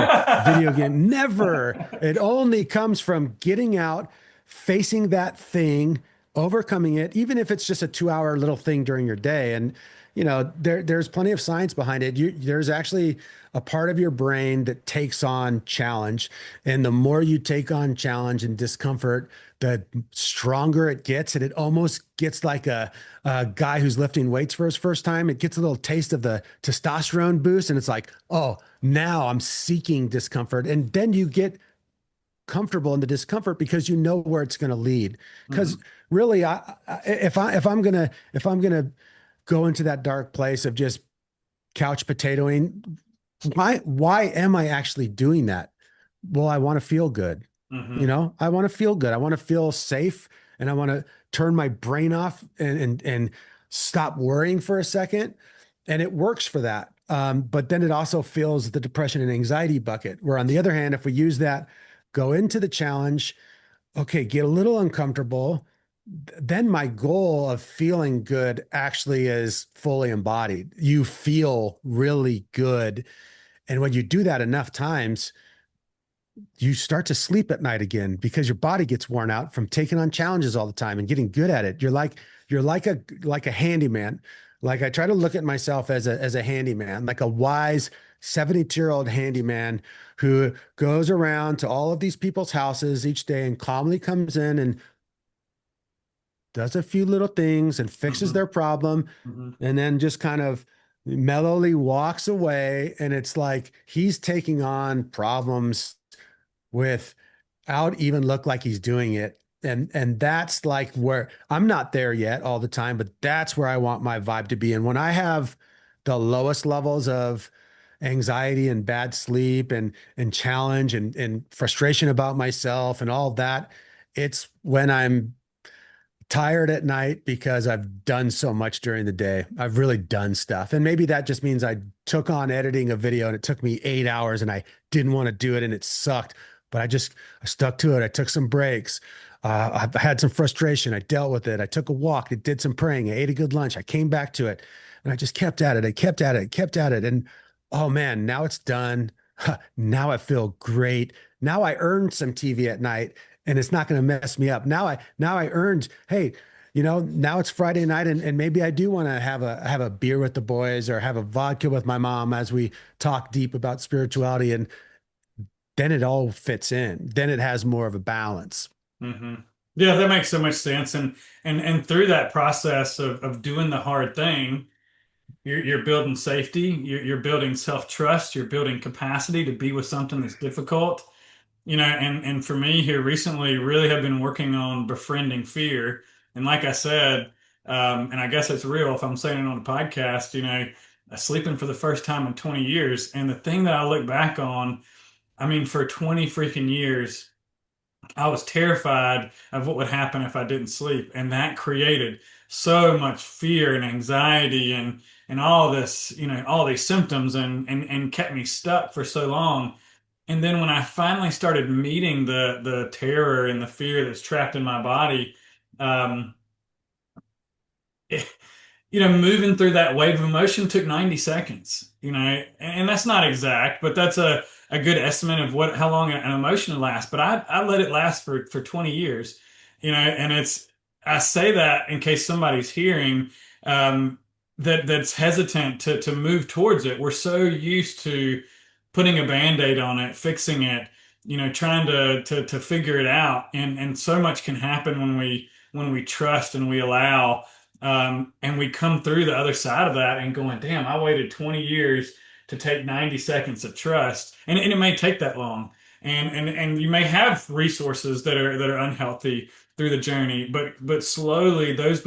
video game. Never. It only comes from getting out, facing that thing, overcoming it, even if it's just a 2 hour little thing during your day. And, there's plenty of science behind it. There's actually a part of your brain that takes on challenge. And the more you take on challenge and discomfort, the stronger it gets. And it almost gets like a guy who's lifting weights for his first time. It gets a little taste of the testosterone boost. And it's like, oh, now I'm seeking discomfort. And then you get comfortable in the discomfort because you know where it's going to lead. Because
Mhm.
really, if I'm gonna go into that dark place of just couch potatoing, why am I actually doing that? Well, I want to feel good.
Mhm.
I want to feel good. I want to feel safe, and I want to turn my brain off and stop worrying for a second. And it works for that. But then it also fills the depression and anxiety bucket. Where on the other hand, if we use that, go into the challenge, okay, get a little uncomfortable, then my goal of feeling good actually is fully embodied. You feel really good. And when you do that enough times, you start to sleep at night again because your body gets worn out from taking on challenges all the time and getting good at it. You're like a handyman. Like I try to look at myself as a handyman, like a wise 72-year-old handyman who goes around to all of these people's houses each day and calmly comes in and does a few little things and fixes
Mhm.
their problem
Mhm.
and then just kind of mellowly walks away. And it's like he's taking on problems without even look like he's doing it. And that's like where I'm not there yet all the time, but that's where I want my vibe to be. And when I have the lowest levels of anxiety and bad sleep and challenge and frustration about myself and all that, it's when I'm tired at night because I've done so much during the day. I've really done stuff. And maybe that just means I took on editing a video and it took me 8 hours and I didn't want to do it and it sucked, but I stuck to it. I took some breaks. I had some frustration. I dealt with it. I took a walk. I did some praying. I ate a good lunch. I came back to it and I just kept at it. I kept at it, kept at it. And oh man, now it's done. Now I feel great. Now I earned some TV at night and it's not going to mess me up. Now I earned, hey, now it's Friday night and maybe I do want to have a beer with the boys or have a vodka with my mom as we talk deep about spirituality. And then it all fits in. Then it has more of a balance.
Mhm. Yeah, that makes so much sense. And through that process of doing the hard thing, you're building safety, you're building self-trust, you're building capacity to be with something that's difficult. And for me here recently, really have been working on befriending fear. And like I said, and I guess it's real if I'm saying it on a podcast, sleeping for the first time in 20 years. And the thing that I look back on, I mean, for 20 freaking years, I was terrified of what would happen if I didn't sleep. And that created so much fear and anxiety and all this, all these symptoms and kept me stuck for so long. And then when I finally started meeting the terror and the fear that's trapped in my body, um, moving through that wave of emotion took 90 seconds, and that's not exact, but that's a good estimate of how long an emotion lasts. But I let it last for 20 years, and I say that in case somebody's hearing, that's hesitant to move towards it. We're so used to putting a band-aid on it, fixing it, trying to figure it out. And so much can happen when we trust and we allow. And we come through the other side of that and going, damn, I waited 20 years to take 90 seconds of trust. And it may take that long. And you may have resources that are unhealthy through the journey, but slowly those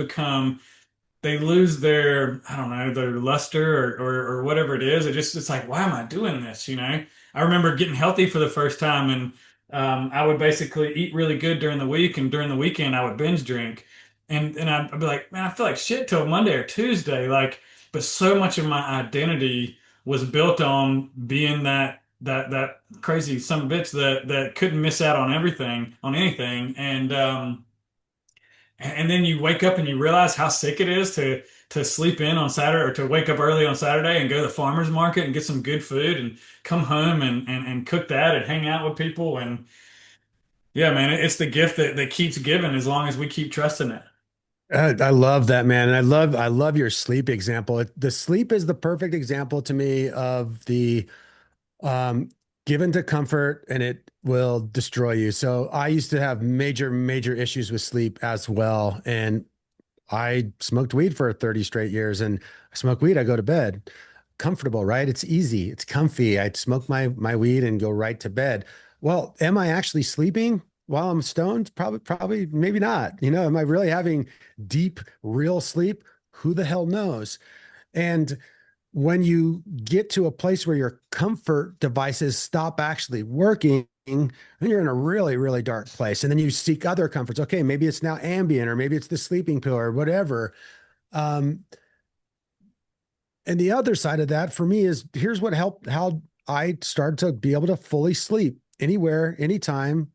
they lose their, I don't know, their luster or whatever it is. It's like, why am I doing this? I remember getting healthy for the first time, and I would basically eat really good during the week, and during the weekend I would binge drink, and I'd be like, man, I feel like shit till Monday or Tuesday, like. But so much of my identity was built on being that crazy son of a bitch that couldn't miss out on everything, on anything, and then you wake up and you realize how sick it is to sleep in on Saturday or to wake up early on Saturday and go to the farmer's market and get some good food and come home and cook that and hang out with people. And yeah, man, it's the gift that keeps giving as long as we keep trusting it.
I love that, man. And I love your sleep example. The sleep is the perfect example to me of the um, given to comfort and it will destroy you. So I used to have major, major issues with sleep as well. And I smoked weed for 30 straight years, and I smoke weed, I go to bed. Comfortable, right? It's easy, it's comfy. I'd smoke my weed and go right to bed. Well, am I actually sleeping while I'm stoned? Probably, maybe not. Am I really having deep, real sleep? Who the hell knows? And when you get to a place where your comfort devices stop actually working, then you're in a really, really dark place. And then you seek other comforts. Okay, maybe it's now Ambien, or maybe it's the sleeping pill or whatever. Um, and the other side of that for me is here's what helped how I started to be able to fully sleep anywhere, anytime,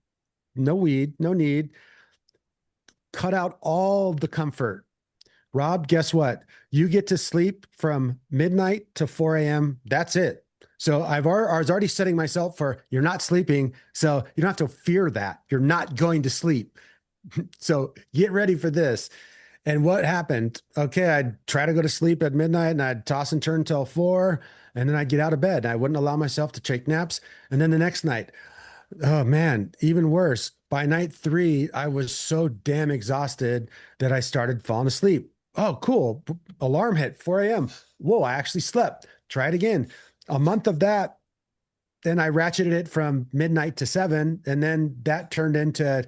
no weed, no need, cut out all the comfort. Rob, guess what? You get to sleep from midnight to 4 a.m. That's it. So I was already setting myself for you're not sleeping. So you don't have to fear that. You're not going to sleep. So get ready for this. And what happened? Okay, I'd try to go to sleep at midnight and I'd toss and turn till 4. And then I'd get out of bed. I wouldn't allow myself to take naps. And then the next night, oh man, even worse. By night 3, I was so damn exhausted that I started falling asleep. Oh, cool. Alarm hit 4 a.m. Whoa, I actually slept. Try it again. A month of that. Then I ratcheted it from midnight to 7. And then that turned into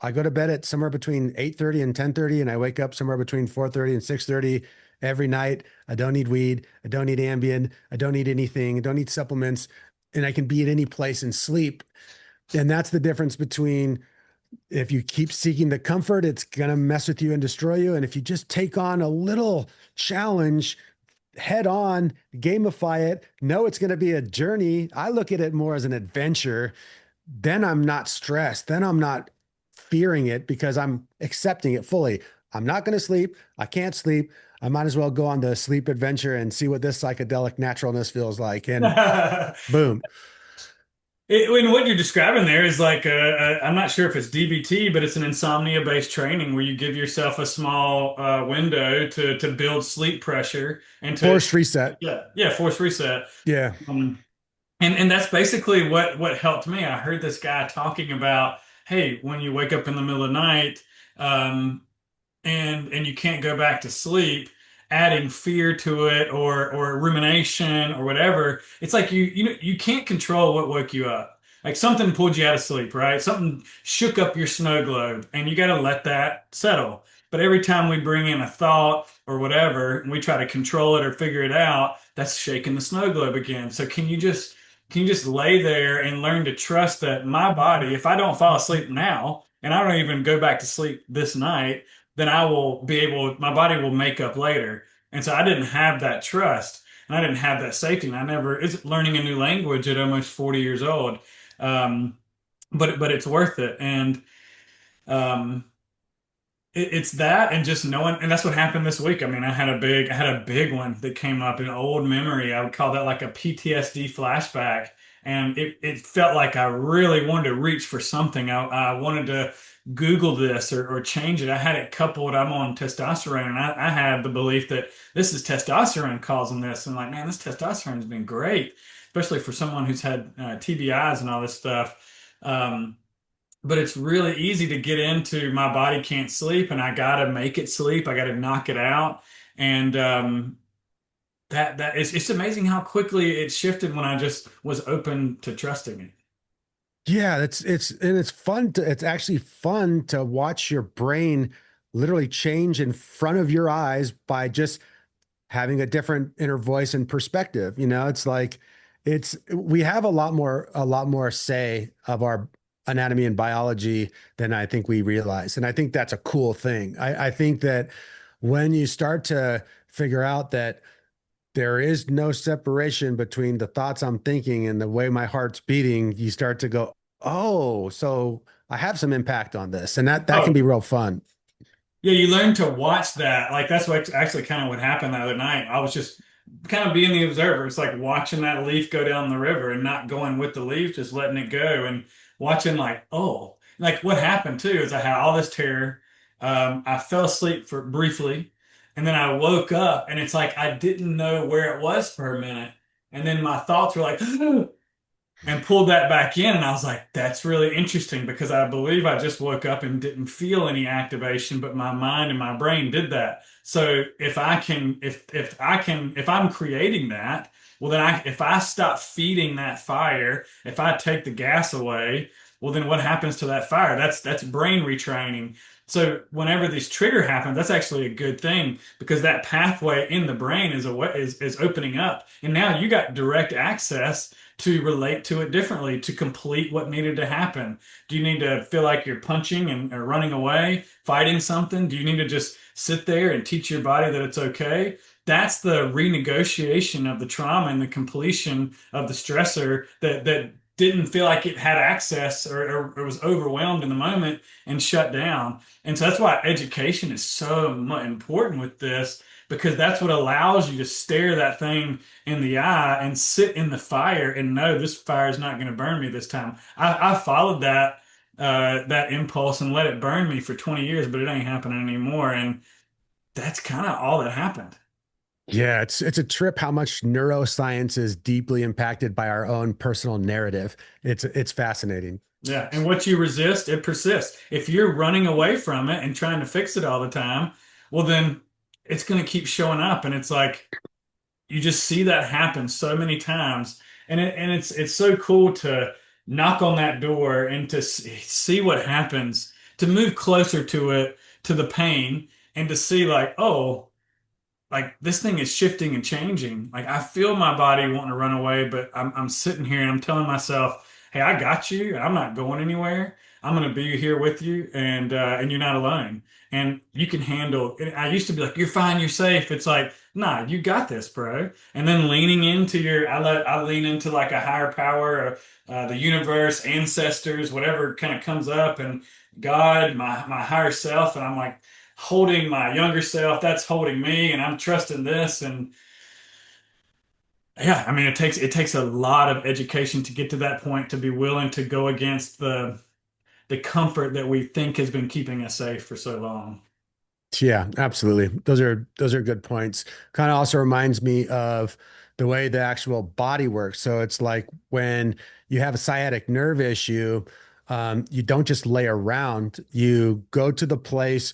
I go to bed at somewhere between 8:30 and 10:30, and I wake up somewhere between 4:30 and 6:30 every night. I don't need weed. I don't need Ambien. I don't need anything. I don't need supplements. And I can be at any place and sleep. And that's the difference between if you keep seeking the comfort, it's going to mess with you and destroy you. And if you just take on a little challenge head on, gamify it, know it's going to be a journey. I look at it more as an adventure. Then I'm not stressed. Then I'm not fearing it because I'm accepting it fully. I'm not going to sleep. I can't sleep. I might as well go on the sleep adventure and see what this psychedelic naturalness feels like. And boom.
And what you're describing there is like I'm not sure if it's DBT, but it's an insomnia-based training where you give yourself a small window to build sleep pressure and to
Forced reset.
force reset.
Yeah.
And that's basically what helped me. I heard this guy talking about, hey, when you wake up in the middle of the night, um, and you can't go back to sleep, adding fear to it or rumination or whatever, it's like you can't control what woke you up. Like something pulled you out of sleep, right? Something shook up your snow globe, and you got to let that settle. But every time we bring in a thought or whatever, and we try to control it or figure it out, that's shaking the snow globe again. So can you just lay there and learn to trust that my body, if I don't fall asleep now and I don't even go back to sleep this night, then I will be able, my body will make up later. And so I didn't have that trust and I didn't have that safety. And I never, it's learning a new language at almost 40 years old. Um, but it's worth it. And, um, it's that and just knowing, and that's what happened this week. I mean, I had a big one that came up, an old memory. I would call that like a PTSD flashback. And it felt like I really wanted to reach for something. I wanted to Google this or change it. I had it coupled, I'm on testosterone, and I had the belief that this is testosterone causing this. And like, man, this testosterone has been great, especially for someone who's had TBIs and all this stuff. But it's really easy to get into my body can't sleep and I gotta make it sleep. I gotta knock it out. And that it's amazing how quickly it shifted when I just was open to trusting it.
Yeah, it's fun to it's actually fun to watch your brain literally change in front of your eyes by just having a different inner voice and perspective. You know, it's like we have a lot more say of our anatomy and biology than I think we realize. And I think that's a cool thing. I think that when you start to figure out that there is no separation between the thoughts I'm thinking and the way my heart's beating, you start to go, oh, so I have some impact on this. And that can
Oh,
be real fun.
yeah, you learn to watch that. Like that's what actually kind of what happened the other night. I was just kind of being the observer. It's like watching that leaf go down the river and not going with the leaf, just letting it go and watching like, oh, like what happened too is I had all this terror. I fell asleep for briefly, and then I woke up and it's like I didn't know where it was for a minute. And then my thoughts were like, and pulled that back in. And I was like, that's really interesting because I believe I just woke up and didn't feel any activation, but my mind and my brain did that. So if I'm creating that, well, then if I stop feeding that fire, if I take the gas away, well, then what happens to that fire? That's brain retraining. So whenever this trigger happens, that's actually a good thing because that pathway in the brain is opening up, and now you got direct access to relate to it differently, to complete what needed to happen. Do you need to feel like you're punching and or running away, fighting something? Do you need to just sit there and teach your body that it's okay? That's the renegotiation of the trauma and the completion of the stressor that didn't feel like it had access or was overwhelmed in the moment and shut down. And so that's why education is so important with this because that's what allows you to stare that thing in the eye and sit in the fire and know this fire is not going to burn me this time. I followed that impulse and let it burn me for 20 years, but it ain't happening anymore. And that's kind of all that happened.
Yeah, it's a trip how much neuroscience is deeply impacted by our own personal narrative. It's fascinating.
Yeah. And what you resist, it persists. If you're running away from it and trying to fix it all the time, well, then it's going to keep showing up. And it's like, you just see that happen so many times, and it's so cool to knock on that door and to see what happens, to move closer to it, to the pain, and to see like, oh, like this thing is shifting and changing. Like I feel my body wanting to run away, but I'm sitting here and I'm telling myself, "Hey, I got you. I'm not going anywhere. I'm going to be here with you, and you're not alone. And you can handle." I used to be like, "You're fine. You're safe." It's like, "Nah, you got this, bro." And then leaning into I lean into like a higher power, the universe, ancestors, whatever kind of comes up, and God, my higher self, and I'm like holding my younger self, that's holding me, and I'm trusting this. And yeah, I mean, it takes a lot of education to get to that point to be willing to go against the comfort that we think has been keeping us safe for so long.
Yeah, absolutely. Those are good points. Kind of also reminds me of the way the actual body works. So it's like when you have a sciatic nerve issue, you don't just lay around, you go to the place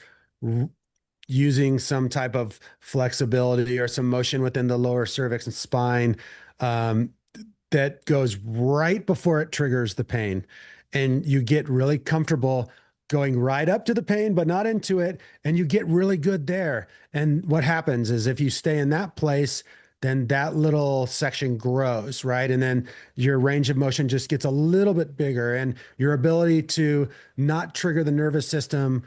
using some type of flexibility or some motion within the lower cervix and spine um, that goes right before it triggers the pain. And you get really comfortable going right up to the pain, but not into it. And you get really good there. And what happens is if you stay in that place, then that little section grows, right? And then your range of motion just gets a little bit bigger, and your ability to not trigger the nervous system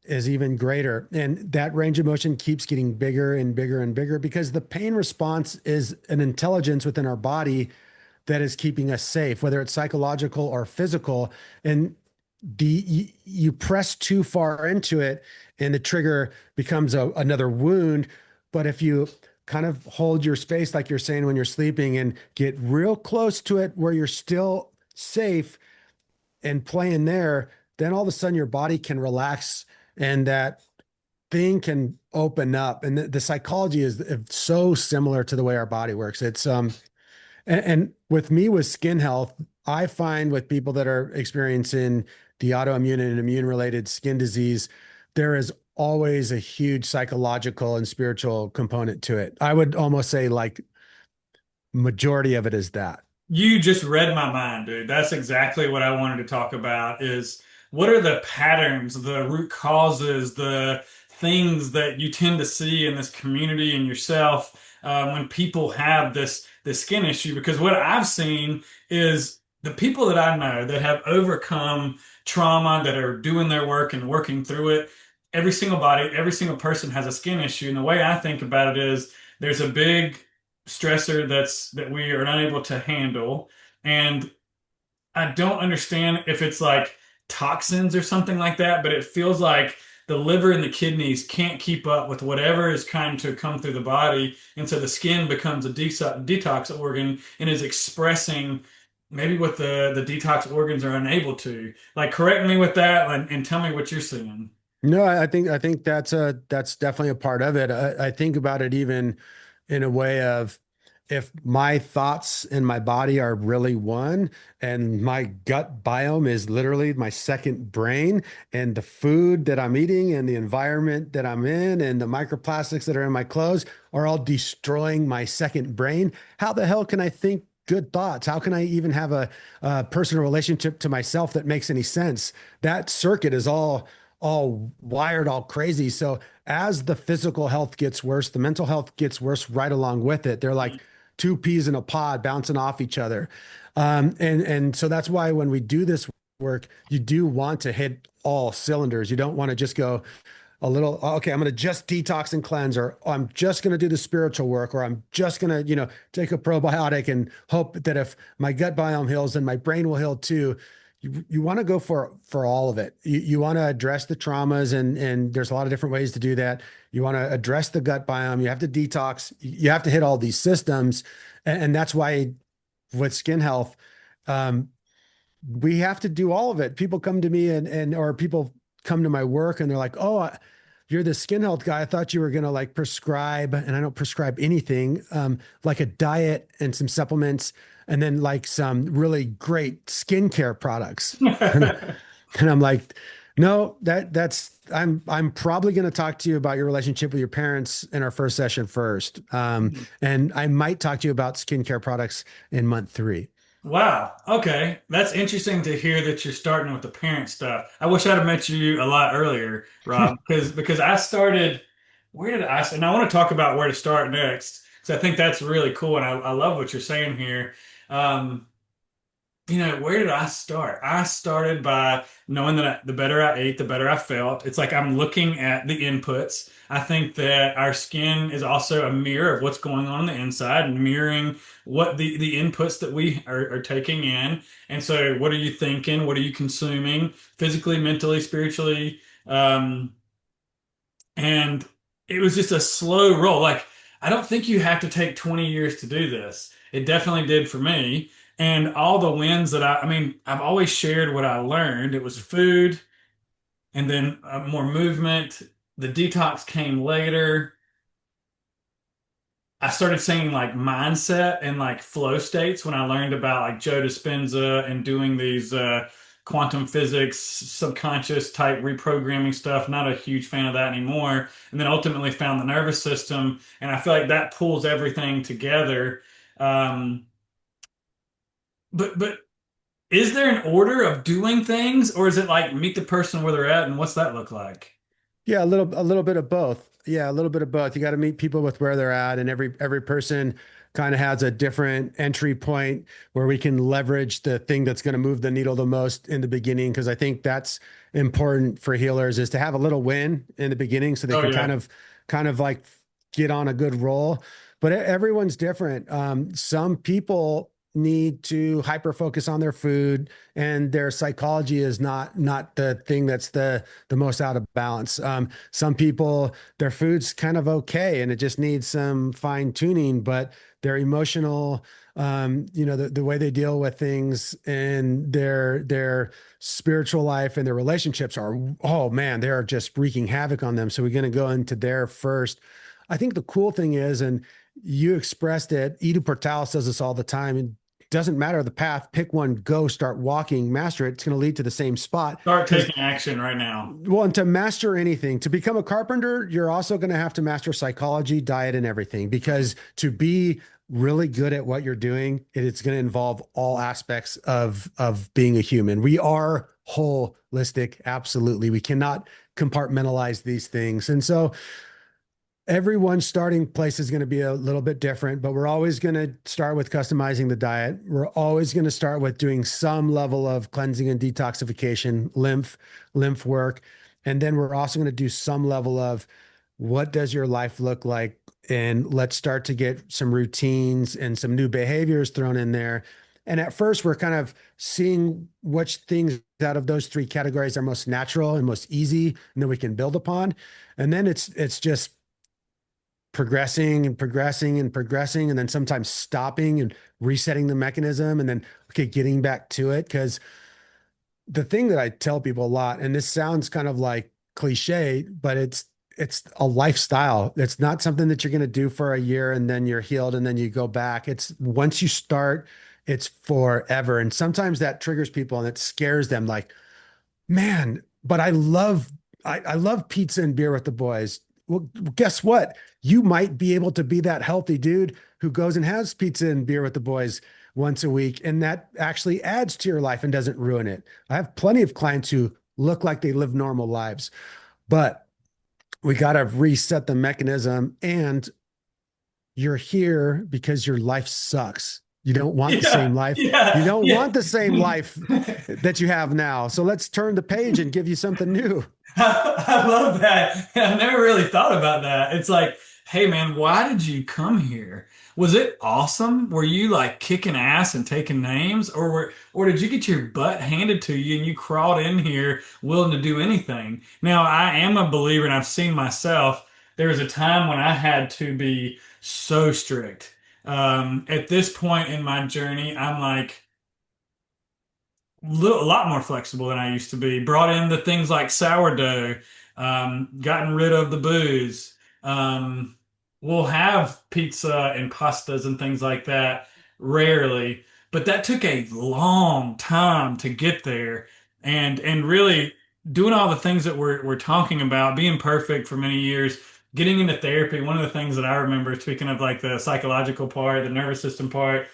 is even greater. And that range of motion keeps getting bigger and bigger and bigger because the pain response is an intelligence within our body that is keeping us safe, whether it's psychological or physical. And you press too far into it and the trigger becomes another wound. But if you kind of hold your space, like you're saying, when you're sleeping and get real close to it where you're still safe and playing there, then all of a sudden your body can relax and that thing can open up. And the psychology is so similar to the way our body works. And with me with skin health, I find with people that are experiencing the autoimmune and immune related skin disease, there is always a huge psychological and spiritual component to it. I would almost say like majority of it is that.
You just read my mind, dude. That's exactly what I wanted to talk about is what are the patterns, the root causes, the things that you tend to see in this community and yourself when people have this skin issue? Because what I've seen is the people that I know that have overcome trauma, that are doing their work and working through it, every single body, every single person has a skin issue. And the way I think about it is there's a big stressor that we are unable to handle. And I don't understand if it's like toxins or something like that, but it feels like the liver and the kidneys can't keep up with whatever is trying to come through the body. And so the skin becomes a detox organ and is expressing maybe what the detox organs are unable to. Like, correct me with that and tell me what you're seeing.
No, I think that's definitely a part of it. I think about it even in a way of if my thoughts and my body are really one, and my gut biome is literally my second brain, and the food that I'm eating and the environment that I'm in and the microplastics that are in my clothes are all destroying my second brain. How the hell can I think good thoughts? How can I even have a personal relationship to myself that makes any sense? That circuit is all wired all crazy. So as the physical health gets worse, the mental health gets worse right along with it. They're like two peas in a pod bouncing off each other. And so that's why when we do this work, you do want to hit all cylinders. You don't want to just go a little, okay, I'm going to just detox and cleanse, or I'm just going to do the spiritual work, or I'm just going to, take a probiotic and hope that if my gut biome heals, then my brain will heal too. You want to go for all of it. You want to address the traumas, and there's a lot of different ways to do that. You want to address the gut biome. You have to detox. You have to hit all these systems, and that's why with skin health, um, we have to do all of it. People come to me and or people come to my work and they're like, "Oh, you're the skin health guy. I thought you were gonna like prescribe," and I don't prescribe anything, like a diet and some supplements, and then like some really great skincare products. And I'm like, no, I'm probably going to talk to you about your relationship with your parents in our first session first. And I might talk to you about skincare products in month 3.
Wow. Okay. That's interesting to hear that you're starting with the parent stuff. I wish I'd have met you a lot earlier, Rob, because I started, where did I, and I want to talk about where to start next, because I think that's really cool. And I love what you're saying here. Um, where did I start? I started by knowing that the better I ate, the better I felt. It's like I'm looking at the inputs. I think that our skin is also a mirror of what's going on the inside and mirroring what the inputs that we are taking in. And so, what are you thinking? What are you consuming physically, mentally, spiritually? And it was just a slow roll. Like, I don't think you have to take 20 years to do this. It definitely did for me. And all the wins that I mean, I've always shared what I learned. It was food and then more movement. The detox came later. I started saying like mindset and like flow states when I learned about like Joe Dispenza and doing these quantum physics, subconscious type reprogramming stuff. Not a huge fan of that anymore. And then ultimately found the nervous system. And I feel like that pulls everything together. Um, but is there an order of doing things, or is it like meet the person where they're at, and what's that look like?
Yeah, a little bit of both. Yeah, a little bit of both. You got to meet people with where they're at, and every person kind of has a different entry point where we can leverage the thing that's going to move the needle the most in the beginning. Because I think that's important for healers is to have a little win in the beginning so they
Oh
can
yeah.
kind of like get on a good roll. But everyone's different. Some people need to hyper focus on their food, and their psychology is not the thing that's the most out of balance. Some people, their food's kind of okay and it just needs some fine tuning, but their emotional, the way they deal with things and their spiritual life and their relationships are, oh man, they're just wreaking havoc on them. So we're going to go into there first. I think the cool thing is, and you expressed it, Edu Portal says this all the time, and doesn't matter the path, pick one, go, start walking, master it. It's going to lead to the same spot.
Start
Because,
taking action right now.
well, and to master anything, to become a carpenter, you're also going to have to master psychology, diet, and everything. Because to be really good at what you're doing, it's going to involve all aspects of being a human. We are holistic, absolutely. We cannot compartmentalize these things. And so everyone's starting place is going to be a little bit different, but we're always going to start with customizing the diet. We're always going to start with doing some level of cleansing and detoxification, lymph work. And then we're also going to do some level of what does your life look like? And let's start to get some routines and some new behaviors thrown in there. And at first, we're kind of seeing which things out of those three categories are most natural and most easy, and then we can build upon. And then it's just progressing and progressing and progressing, and then sometimes stopping and resetting the mechanism, and then, okay, getting back to it. Because the thing that I tell people a lot, and this sounds kind of like cliche, but it's a lifestyle. It's not something that you're going to do for a year and then you're healed and then you go back. It's once you start, it's forever. And sometimes that triggers people and it scares them like, man, but I love pizza and beer with the boys. Well, guess what? You might be able to be that healthy dude who goes and has pizza and beer with the boys once a week, and that actually adds to your life and doesn't ruin it. I have plenty of clients who look like they live normal lives, but we got to reset the mechanism. And you're here because your life sucks. You don't want the same
Yeah,
life. You
yeah,
don't
yeah.
want the same life that you have now. So let's turn the page and give you something new.
I love that. I never really thought about that. It's like, hey man, why did you come here? Was it awesome? Were you like kicking ass and taking names, or did you get your butt handed to you and you crawled in here willing to do anything? Now, I am a believer, and I've seen myself. There was a time when I had to be so strict. At this point in my journey, I'm like a lot more flexible than I used to be. Brought in the things like sourdough, gotten rid of the booze. Um, we'll have pizza and pastas and things like that rarely, but that took a long time to get there. And really doing all the things that we're talking about, being perfect for many years, getting into therapy. One of the things that I remember, speaking of like the psychological part, the nervous system part,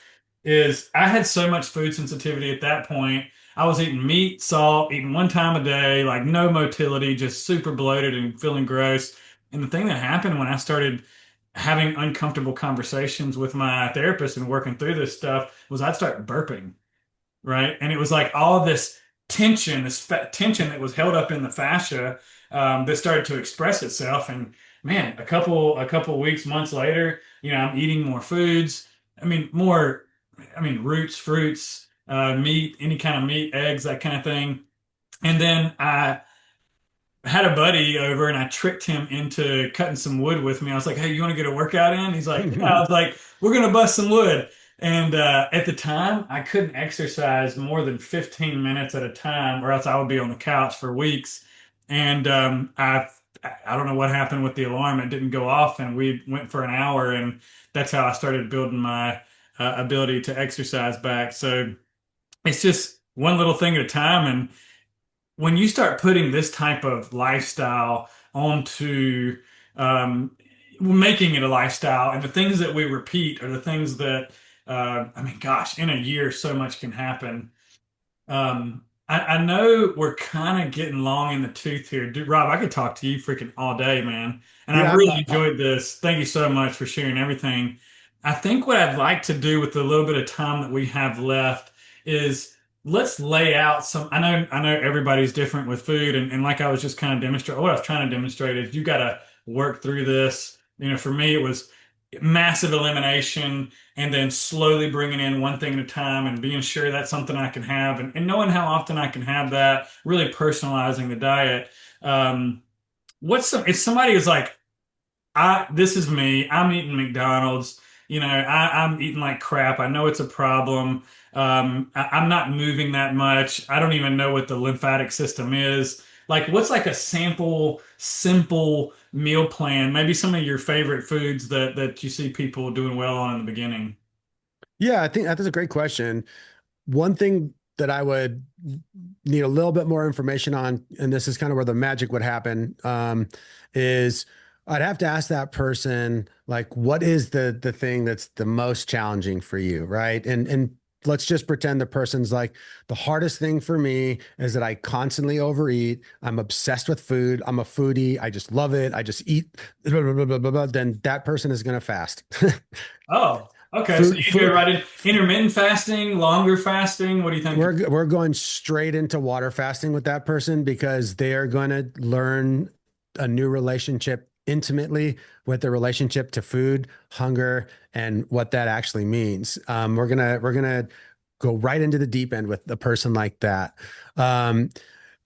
is I had so much food sensitivity at that point. I was eating meat, salt, eating one time a day, like no motility, just super bloated and feeling gross. And the thing that happened when I started having uncomfortable conversations with my therapist and working through this stuff was I'd start burping, right? And it was like all this tension, tension that was held up in the fascia, that started to express itself. And man, a couple weeks, months later, I'm eating more foods. I mean, more, I mean, roots, fruits, meat, any kind of meat, eggs, that kind of thing. And then I had a buddy over and I tricked him into cutting some wood with me. I was like, "Hey, you want to get a workout in?" He's like, "Yeah." I was like, "We're gonna bust some wood." And at the time, I couldn't exercise more than 15 minutes at a time, or else I would be on the couch for weeks. And I don't know what happened with the alarm. It didn't go off, and we went for an hour, and that's how I started building my ability to exercise back. So it's just one little thing at a time, and when you start putting this type of lifestyle onto making it a lifestyle, and the things that we repeat are the things that I mean, gosh, in a year, so much can happen. I know we're kind of getting long in the tooth here. Dude, Rob, I could talk to you freaking all day, man. And I've
Yeah,
really enjoyed this. Thank you so much for sharing everything. I think what I'd like to do with the little bit of time that we have left is let's lay out some. I know everybody's different with food, and like I was just kind of demonstrating, what I was trying to demonstrate is you got to work through this. For me, it was massive elimination and then slowly bringing in one thing at a time and being sure that's something I can have and knowing how often I can have that, really personalizing the diet. Um, if somebody is like, this is me. I'm eating McDonald's. I'm eating like crap. I know it's a problem. I'm not moving that much. I don't even know what the lymphatic system is. Like, what's like a sample, simple meal plan? Maybe some of your favorite foods that you see people doing well on in the beginning.
yeah, I think that's a great question. One thing that I would need a little bit more information on, and this is kind of where the magic would happen, is I'd have to ask that person, like, what is the thing that's the most challenging for you, right? And let's just pretend the person's like, the hardest thing for me is that I constantly overeat. I'm obsessed with food. I'm a foodie. I just love it. I just eat, blah, blah, blah, blah, blah, blah. Then that person is going to fast.
Oh, okay. So
Food,
you do it
food,
right in intermittent fasting, longer fasting. What do you think?
we're going straight into water fasting with that person because they are going to learn a new relationship intimately with the relationship to food, hunger, and what that actually means. We're gonna go right into the deep end with a person like that. Um,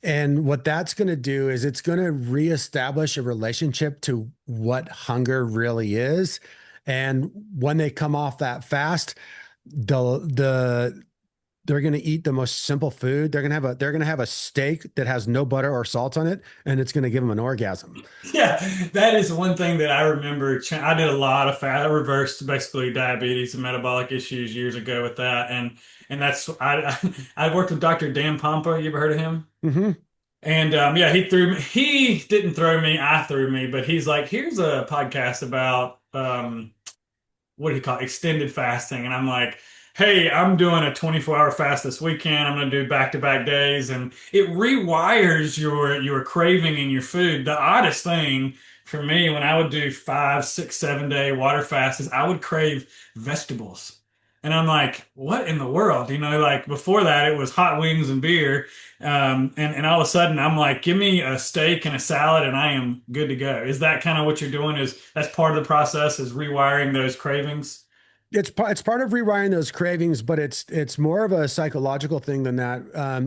and what that's going to do is it's going to reestablish a relationship to what hunger really is. And when they come off that fast, the they're going to eat the most simple food. They're going to have a steak that has no butter or salt on it, and it's going to give them an orgasm.
Yeah, that is one thing that I remember. I did a lot of fat. I reversed basically diabetes and metabolic issues years ago with that, and that's I worked with Dr. Dan Pompa. You ever heard of him?
Hmm.
And yeah, he threw me. He didn't throw me. I threw me. But he's like, here's a podcast about what do you call it? Extended fasting. And I'm like, hey, I'm doing a 24-hour fast this weekend. I'm going to do back-to-back days. And it rewires your craving in your food. The oddest thing for me when I would do 5, 6, 7 day water fasts is I would crave vegetables. And I'm like, what in the world? Like before that, it was hot wings and beer. And all of a sudden, I'm like, give me a steak and a salad, and I am good to go. Is that kind of what you're doing? Is that's part of the process? Is rewiring those cravings?
It's part of rewiring those cravings, but it's more of a psychological thing than that.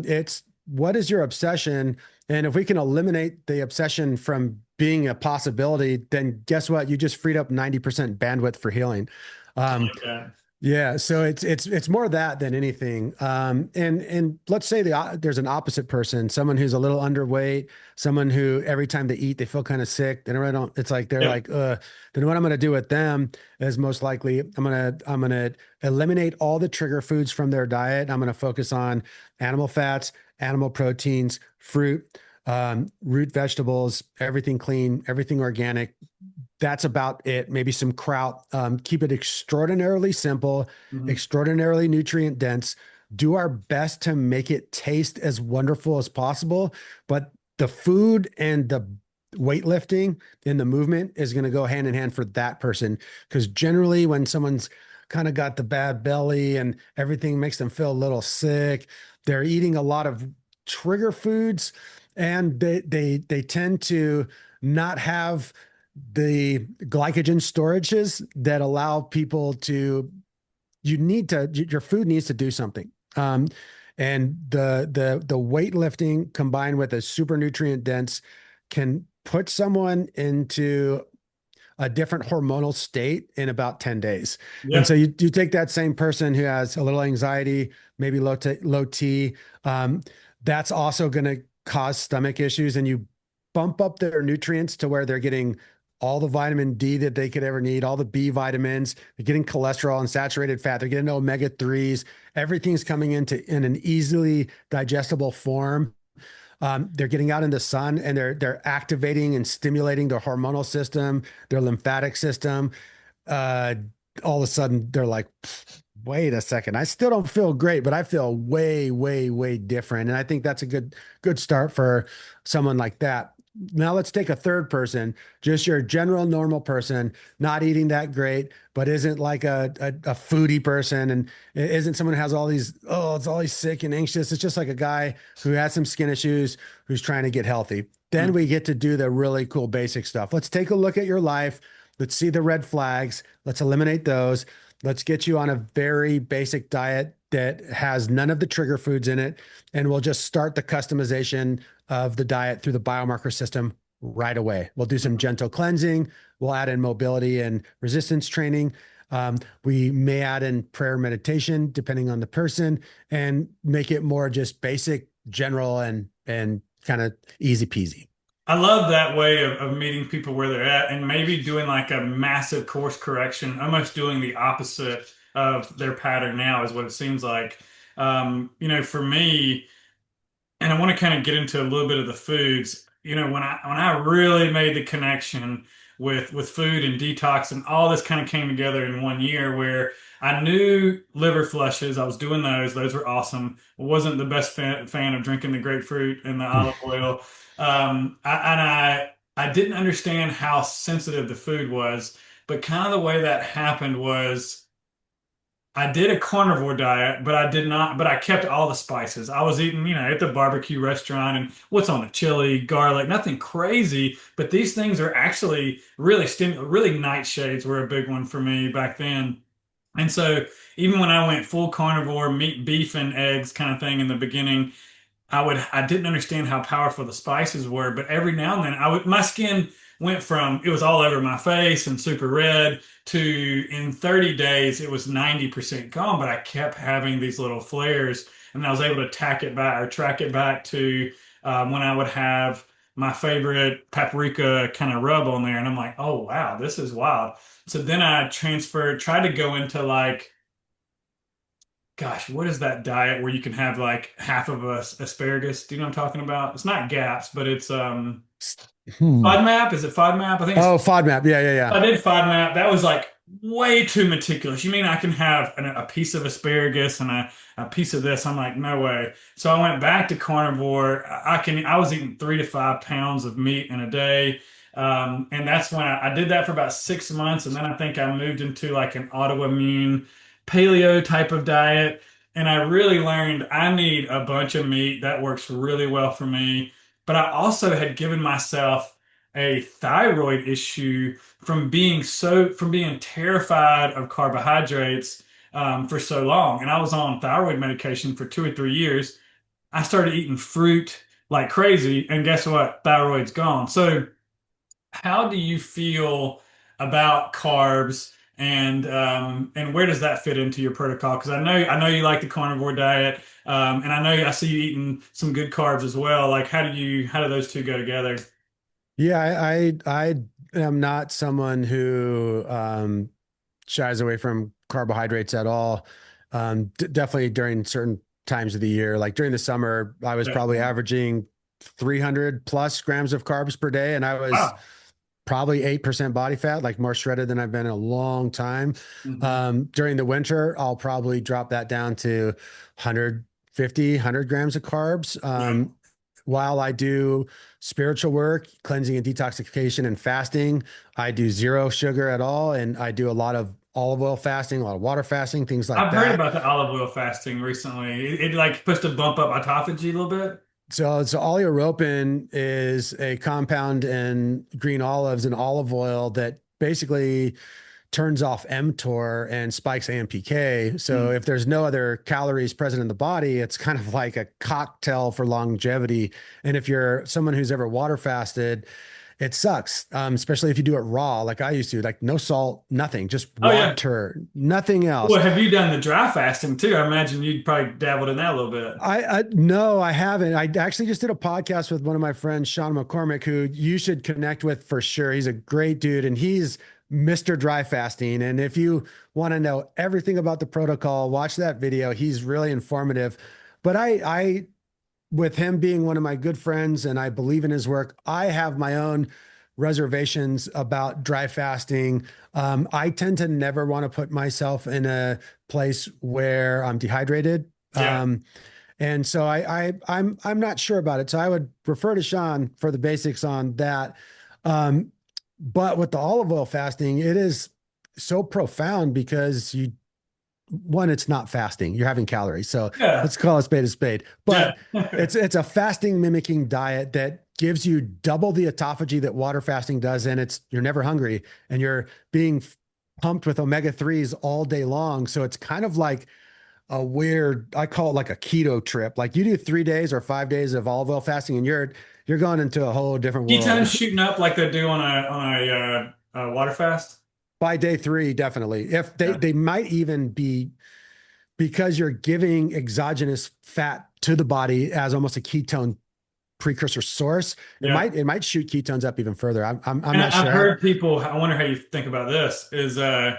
It's what is your obsession, and if we can eliminate the obsession from being a possibility, then guess what? You just freed up 90% bandwidth for healing.
I
Um,
like that.
Yeah, so it's more that than anything. And let's say there's an opposite person, someone who's a little underweight, someone who every time they eat they feel kind of sick. They really don't. It's like they're
Yep.
like, then what I'm going to do with them is most likely I'm gonna eliminate all the trigger foods from their diet. I'm going to focus on animal fats, animal proteins, fruit, root vegetables, everything clean, everything organic. That's about it. Maybe some kraut. Keep it extraordinarily simple,
Mhm.
extraordinarily nutrient dense. Do our best to make it taste as wonderful as possible. But the food and the weightlifting and the movement is going to go hand in hand for that person. Because generally, when someone's kind of got the bad belly and everything makes them feel a little sick, they're eating a lot of trigger foods, and they tend to not have the glycogen storages that allow people to your food needs to do something. And the weightlifting combined with a super nutrient dense can put someone into a different hormonal state in about 10 days. And
Yeah.
so you take that same person who has a little anxiety, maybe low T, um, that's also going to cause stomach issues, and you bump up their nutrients to where they're getting all the vitamin D that they could ever need, all the B vitamins, they're getting cholesterol and saturated fat, they're getting omega 3s, everything's coming in an easily digestible form. They're getting out in the sun and they're activating and stimulating their hormonal system, their lymphatic system. Uh, all of a sudden, they're like wait a second, I still don't feel great, but I feel way, way, way different. And I think that's a good start for someone like that. Now let's take a third person, just your general normal person, not eating that great, but isn't like a foodie person and isn't someone who has all these, oh, it's always sick and anxious. It's just like a guy who has some skin issues who's trying to get healthy. Then we get to do the really cool basic stuff. Let's take a look at your life. Let's see the red flags. Let's eliminate those. Let's get you on a very basic diet that has none of the trigger foods in it. And we'll just start the customization of the diet through the biomarker system right away. We'll do some gentle cleansing. We'll add in mobility and resistance training. We may add in prayer meditation, depending on the person, and make it more just basic, general, and kind of easy peasy.
I love that way of meeting people where they're at and maybe doing like a massive course correction, almost doing the opposite of their pattern now is what it seems like. For me, and I want to kind of get into a little bit of the foods. When I really made the connection with food and detox and all this kind of came together in one year where I knew liver flushes. I was doing those. Those were awesome. I wasn't the best fan of drinking the grapefruit and the olive oil. I didn't understand how sensitive the food was, but kind of the way that happened was I did a carnivore diet, but I did not, but I kept all the spices. I was eating, at the barbecue restaurant and what's on the chili, garlic, nothing crazy, but these things are actually really nightshades were a big one for me back then. And so even when I went full carnivore, meat, beef, and eggs kind of thing in the beginning, I didn't understand how powerful the spices were, but every now and then my skin went from it was all over my face and super red to in 30 days it was 90% gone, but I kept having these little flares and I was able to tack it back or track it back to when I would have my favorite paprika kind of rub on there. And I'm like, oh wow, this is wild. So then I tried to go into like gosh, what is that diet where you can have like half of a asparagus? Do you know what I'm talking about? It's not GAPS, but it's
Hmm.
FODMAP. Is it FODMAP? I think it's
Oh, FODMAP. Yeah, yeah, yeah.
I did FODMAP. That was like way too meticulous. You mean I can have a piece of asparagus and a piece of this? I'm like, no way. So I went back to carnivore. I was eating 3 to 5 pounds of meat in a day. And that's when I did that for about 6 months. And then I think I moved into like an autoimmune paleo type of diet. And I really learned I need a bunch of meat. That works really well for me. But I also had given myself a thyroid issue from being terrified of carbohydrates for so long. And I was on thyroid medication for 2 or 3 years. I started eating fruit like crazy, and guess what? Thyroid's gone. So, how do you feel about carbs, and where does that fit into your protocol? Because I know you like the carnivore diet, and I see you eating some good carbs as well. Like, how do those two go together?
Yeah, I am not someone who shies away from carbohydrates at all. Definitely during certain times of the year, like during the summer, I was probably
Definitely.
averaging 300 plus grams of carbs per day, and I was
Wow.
probably 8% body fat, like more shredded than I've been in a long time.
Hmm.
During the winter, I'll probably drop that down to 150, 100 grams of carbs.
Yeah.
While I do spiritual work, cleansing and detoxification and fasting, I do zero sugar at all. And I do a lot of olive oil fasting, a lot of water fasting, things like
I've heard
that.
about the olive oil fasting recently. It like supposed to bump up autophagy a little bit.
So oleuropein is a compound in green olives and olive oil that basically turns off mTOR and spikes AMPK. So
Mm.
if there's no other calories present in the body, it's kind of like a cocktail for longevity. And if you're someone who's ever water fasted, it sucks, especially if you do it raw, like I used to, like no salt, nothing, just
Oh yeah.
water, nothing else.
Well, have you done the dry fasting too? I imagine you'd probably dabbled in that a little bit.
I no, I haven't. I actually just did a podcast with one of my friends, Sean McCormick, who you should connect with for sure. He's a great dude, and he's Mr. Dry Fasting. And if you want to know everything about the protocol, watch that video. He's really informative. But with him being one of my good friends, and I believe in his work, I have my own reservations about dry fasting. I tend to never want to put myself in a place where I'm dehydrated.
Yeah.
And so I'm not sure about it. So I would refer to Sean for the basics on that. Um, but with the olive oil fasting, it is so profound because one, it's not fasting. You're having calories. So
Yeah.
let's call a spade a spade.
Yeah.
But it's a fasting mimicking diet that gives you double the autophagy that water fasting does, and you're never hungry, and you're being pumped with omega 3s all day long. So it's kind of like a weird, I call it like a keto trip. Like you do 3 days or 5 days of olive oil fasting, and you're going into a whole different world.
Ketones shooting up like they do on a water fast.
By day 3, definitely. If they
Yeah.
they might even be, because you're giving exogenous fat to the body as almost a ketone precursor source,
Yeah.
it might shoot ketones up even further. I'm
And
not
I've
sure.
heard people, I wonder how you think about this, is I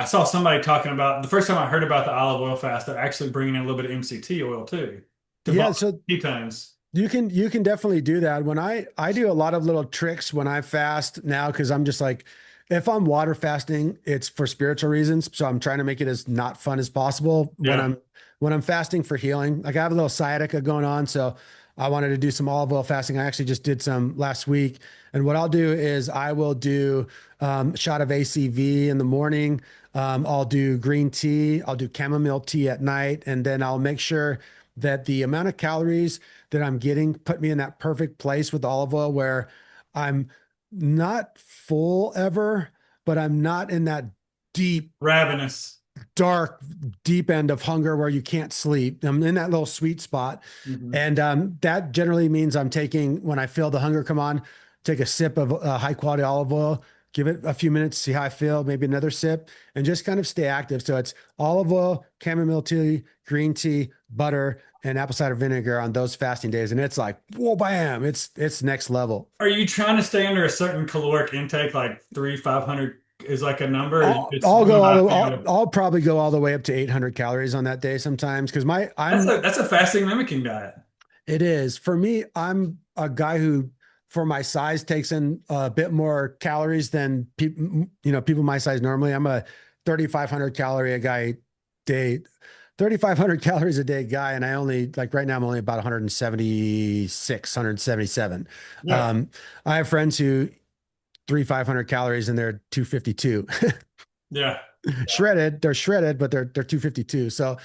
saw somebody talking about the first time I heard about the olive oil fast, they're actually bringing in a little bit of MCT oil too to
Yeah,
bump
so
ketones.
you can definitely do that. When I do a lot of little tricks when I fast now, because I'm just like, if I'm water fasting, it's for spiritual reasons. So I'm trying to make it as not fun as possible. When
Yeah.
I'm fasting for healing, like I have a little sciatica going on, so I wanted to do some olive oil fasting. I actually just did some last week. And what I'll do is I will do a shot of ACV in the morning. I'll do green tea. I'll do chamomile tea at night, and then I'll make sure that the amount of calories that I'm getting put me in that perfect place with olive oil where I'm not full ever, but I'm not in that deep,
Ravenous.
dark, deep end of hunger where you can't sleep. I'm in that little sweet spot.
Hmm.
And that generally means I'm taking, when I feel the hunger come on, take a sip of high quality olive oil, give it a few minutes, see how I feel, maybe another sip, and just kind of stay active. So it's olive oil, chamomile tea, green tea, butter, and apple cider vinegar on those fasting days. And it's like, whoa, bam, it's next level.
Are you trying to stay under a certain caloric intake, like 500 is like a number? Or it's
I'll go
going
all
by
the,
feel?
I'll probably go all the way up to 800 calories on that day sometimes because
That's a fasting mimicking diet.
it is for me, I'm a guy who for my size takes in a bit more calories than people, people my size normally. I'm a 3,500 calorie a guy day, 3,500 calories a day guy. And I only like right now, I'm only about 176, 177.
Yeah.
I have friends who 3,500 calories and they're 252.
Yeah.
They're shredded, but they're 252. So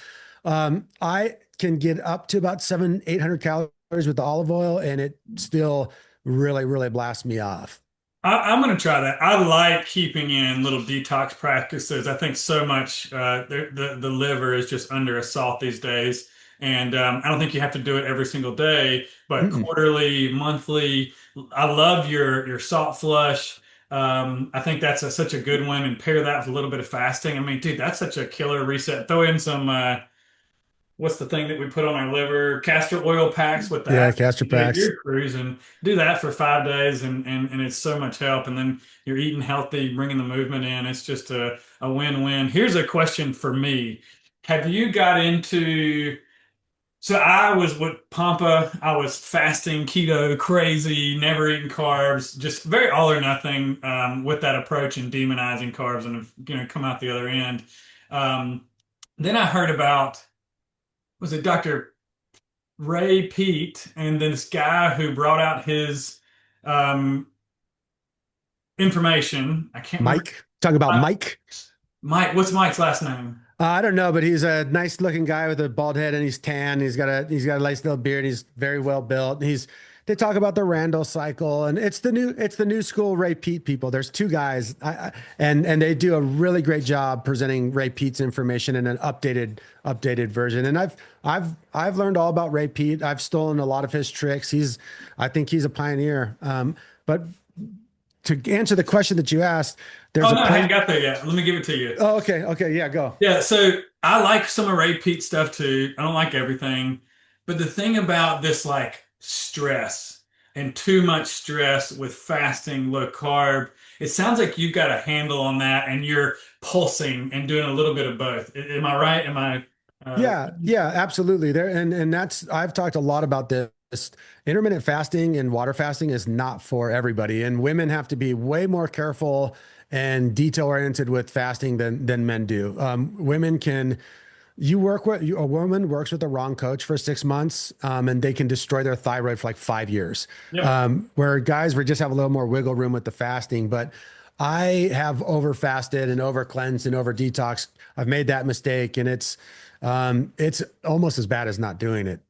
I can get up to about 800 calories with the olive oil, and it still really, really blasts me off.
I'm going to try that. I like keeping in little detox practices. I think so much the liver is just under assault these days, and I don't think you have to do it every single day, but
Mm-mm.
quarterly, monthly. I love your salt flush. I think that's such a good one, and pair that with a little bit of fasting. I mean, dude, that's such a killer reset. Throw in some what's the thing that we put on our liver? Castor oil packs with
Yeah,
that.
castor packs.
You're cruising. Do that for 5 days and it's so much help. And then you're eating healthy, bringing the movement in. It's just a win-win. Here's a question for me. Have you got into, so I was with Pampa, I was fasting, keto, crazy, never eating carbs, just very all or nothing with that approach and demonizing carbs and come out the other end. Um, then I heard about, was it Dr. Ray Pete and then this guy who brought out his um, information. I can't remember.
Mike, talking about
Uh,
Mike.
Mike, what's Mike's last name?
I don't know, but he's a nice looking guy with a bald head and he's tan. He's got a nice little beard. He's very well built. They talk about the Randall cycle, and it's the new school Ray Peat people. There's two guys, and they do a really great job presenting Ray Peat's information in an updated version. And I've learned all about Ray Peat. I've stolen a lot of his tricks. I think he's a pioneer. But to answer the question that you asked,
Oh
there's a
no, I
place.
hadn't got there yet. Let me give it to you.
Oh, okay, yeah, go.
Yeah, so I like some of Ray Pete stuff too. I don't like everything. But the thing about this like stress and too much stress with fasting, low carb, it sounds like you've got a handle on that and you're pulsing and doing a little bit of both. Am I right? Am I
Yeah, absolutely. There and that's I've talked a lot about this intermittent fasting and water fasting is not for everybody. And women have to be way more careful and detail oriented with fasting than men do. Women can, you work with a woman works with the wrong coach for 6 months, and they can destroy their thyroid for like 5 years.
Yep.
Where guys, we just have a little more wiggle room with the fasting. But I have over fasted and over cleansed and over detoxed. I've made that mistake, and it's almost as bad as not doing it.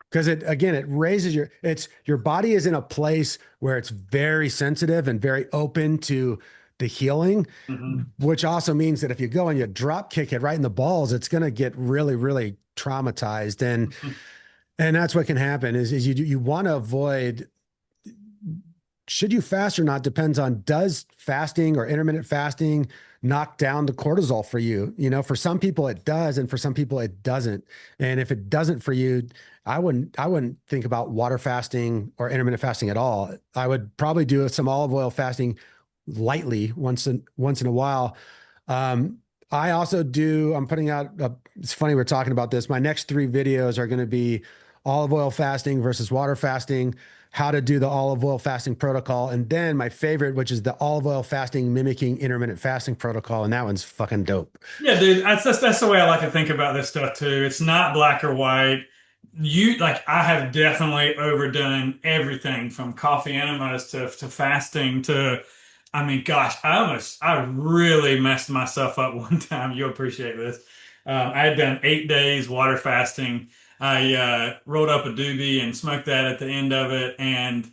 Because it again, it raises your body is in a place where it's very sensitive and very open to the healing,
Hmm.
which also means that if you go and you drop kick it right in the balls, it's going to get really, really traumatized. And that's what can happen is you want to avoid, should you fast or not depends on, does fasting or intermittent fasting knock down the cortisol for you? You know, for some people it does, and for some people it doesn't. And if it doesn't for you, I wouldn't think about water fasting or intermittent fasting at all. I would probably do some olive oil fasting lightly once in a while. I also do, I'm putting out it's funny we're talking about this. My next 3 videos are going to be olive oil fasting versus water fasting, how to do the olive oil fasting protocol, and then my favorite, which is the olive oil fasting mimicking intermittent fasting protocol, and that one's fucking dope.
Yeah, dude, that's the way I like to think about this stuff too. It's not black or white. I have definitely overdone everything from coffee enemas to fasting to, I mean, gosh, I really messed myself up one time. You'll appreciate this. I had done 8 days water fasting. I rolled up a doobie and smoked that at the end of it. And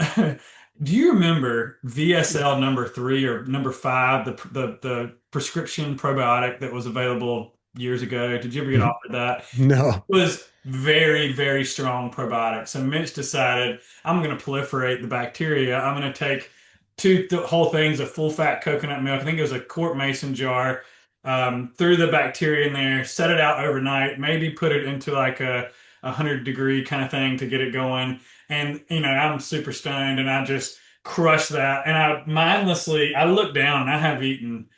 do you remember VSL number 3 or number 5, the prescription probiotic that was available years ago? Did you ever get offered that?
No.
Was very, very strong probiotic. So Mitch decided I'm going to proliferate the bacteria. I'm going to take two whole things of full fat coconut milk. I think it was a quart mason jar. Threw the bacteria in there, set it out overnight, maybe put it into like a 100-degree kind of thing to get it going. And I'm super stoned, and I just crushed that. And I looked down, and I have eaten.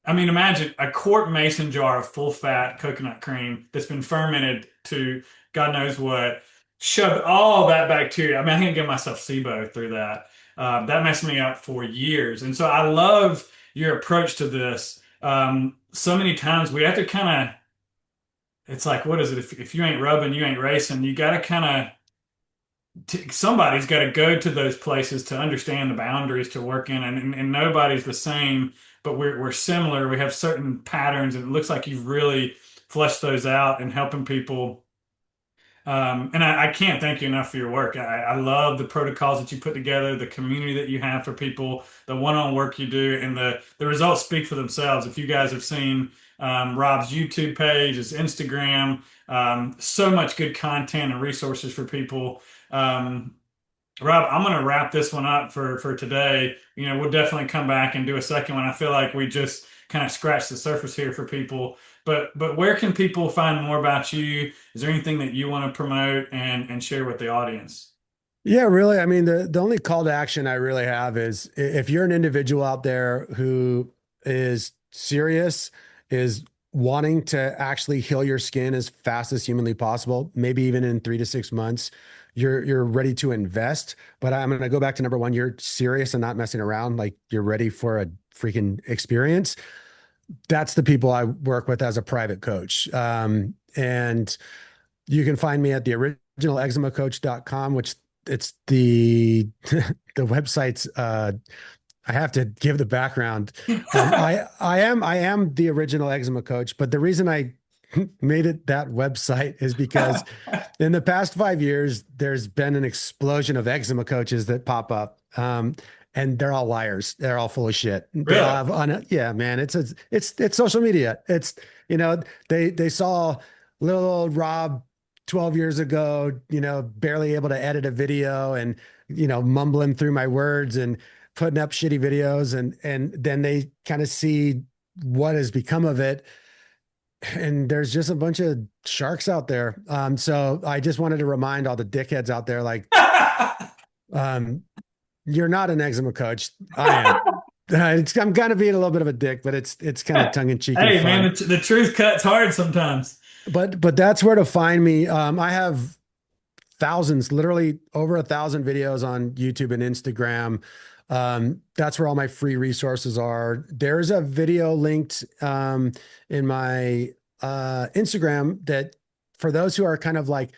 I mean, imagine a quart mason jar of full fat coconut cream that's been fermented to God knows what, shoved all that bacteria. I mean, I can't give myself SIBO through that. That messed me up for years. And so I love your approach to this. So many times we have to kind of, it's like, what is it? If you ain't rubbing, you ain't racing. You got to kind of somebody's got to go to those places to understand the boundaries to work in, and nobody's the same, but we're similar. We have certain patterns, and it looks like you've really fleshed those out and helping people. And I can't thank you enough for your work. I love the protocols that you put together, the community that you have for people, the one-on work you do, and the results speak for themselves. If you guys have seen Rob's YouTube page, his Instagram, so much good content and resources for people. Um, Rob, I'm going to wrap this one up for today. We'll definitely come back and do a second one. I feel like we just kind of scratched the surface here for people. But where can people find more about you? Is there anything that you want to promote and share with the audience?
Yeah, really. I mean, the only call to action I really have is if you're an individual out there who is serious, is wanting to actually heal your skin as fast as humanly possible, maybe even in 3 to 6 months, you're ready to invest. But I'm going to go back to number one. You're serious and not messing around. Like you're ready for a freaking experience. That's the people I work with as a private coach. And you can find me at the originaleczemacoach.com, which it's the the website's I have to give the background. I am the original eczema coach, but the reason I made it that website is because in the past 5 years, there's been an explosion of eczema coaches that pop up. And they're all liars. They're all full of shit. They all
Really?
have yeah, man. It's social media. It's they saw little old Rob 12 years ago, barely able to edit a video and mumbling through my words and putting up shitty videos, and then they kind of see what has become of it, and there's just a bunch of sharks out there. So I just wanted to remind all the dickheads out there, like, um, you're not an eczema coach. I am. I'm kind of being a little bit of a dick, but it's kind of tongue in cheek and
Hey, man,
fun.
the truth cuts hard sometimes.
But that's where to find me. I have thousands, literally over 1,000 videos on YouTube and Instagram. That's where all my free resources are. There's a video linked in my Instagram that for those who are kind of like,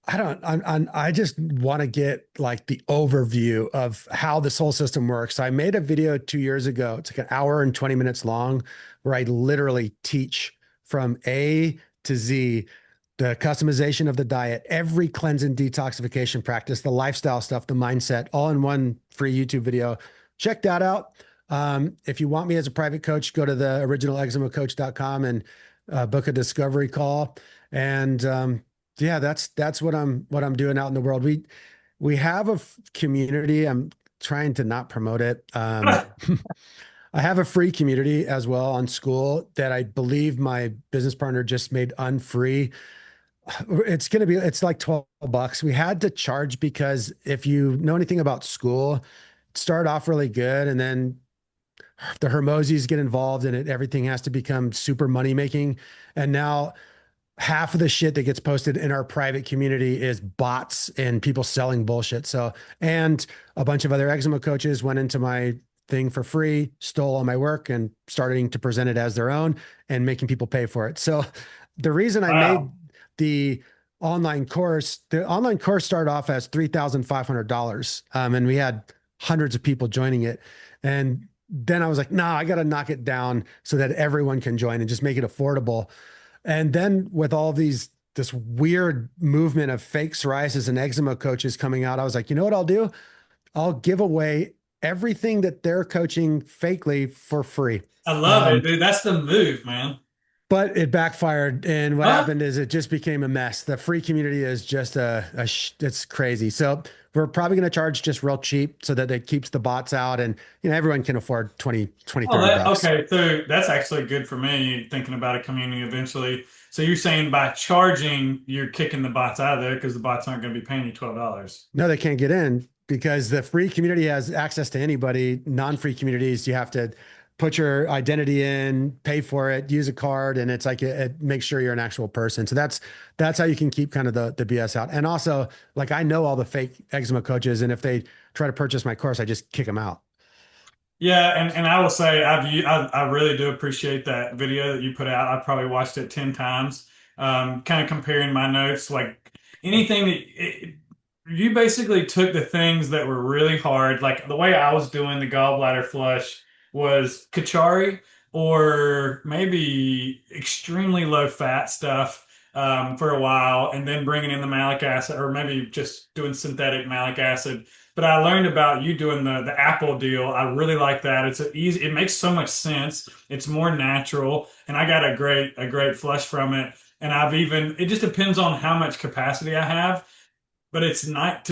I just want to get like the overview of how this whole system works. I made a video 2 years ago. It's like an hour and 20 minutes long where I literally teach from A to Z the customization of the diet, every cleanse and detoxification practice, the lifestyle stuff, the mindset, all in one free YouTube video. Check that out. If you want me as a private coach, go to the originaleczemacoach.com and book a discovery call. And yeah, that's what I'm doing out in the world. We have a community. I'm trying to not promote it. I have a free community as well on School that I believe my business partner just made unfree. It's like $12. We had to charge because if you know anything about School, start off really good and then the Hermosies get involved and everything has to become super money making. And now half of the shit that gets posted in our private community is bots and people selling bullshit. So, and a bunch of other eczema coaches went into my thing for free, stole all my work and starting to present it as their own and making people pay for it. So the reason I made
Wow.
the the online course started off as $3,500. And we had hundreds of people joining it. And then I was like, nah, I got to knock it down so that everyone can join and just make it affordable. And then with all this weird movement of fake psoriasis and eczema coaches coming out, I was like, you know what I'll do? I'll give away everything that they're coaching fakely for free.
I love it,
Um,
dude. That's the move, man.
but it backfired. And what
Huh?
happened is it just became a mess. The free community is just it's crazy. So we're probably going to charge just real cheap so that it keeps the bots out and, everyone can afford 20,
Oh,
30 bucks.
okay. So that's actually good for me thinking about a community eventually. So you're saying by charging, you're kicking the bots out of there because the bots aren't going to be paying you $12.
No, they can't get in because the free community has access to anybody. Non-free communities, you have to put your identity in, pay for it, use a card, and it's like it makes sure you're an actual person. So that's how you can keep kind of the BS out. And also, like I know all the fake eczema coaches, and if they try to purchase my course, I just kick them out.
Yeah, and I will say I really do appreciate that video that you put out. I probably watched it 10 times. Kind of comparing my notes, like anything you basically took the things that were really hard, like the way I was doing the gallbladder flush was Kachari or maybe extremely low fat stuff for a while, and then bringing in the malic acid, or maybe just doing synthetic malic acid. But I learned about you doing the apple deal. I really like that. It's easy. It makes so much sense. It's more natural, and I got a great flush from it. And it just depends on how much capacity I have, but it's not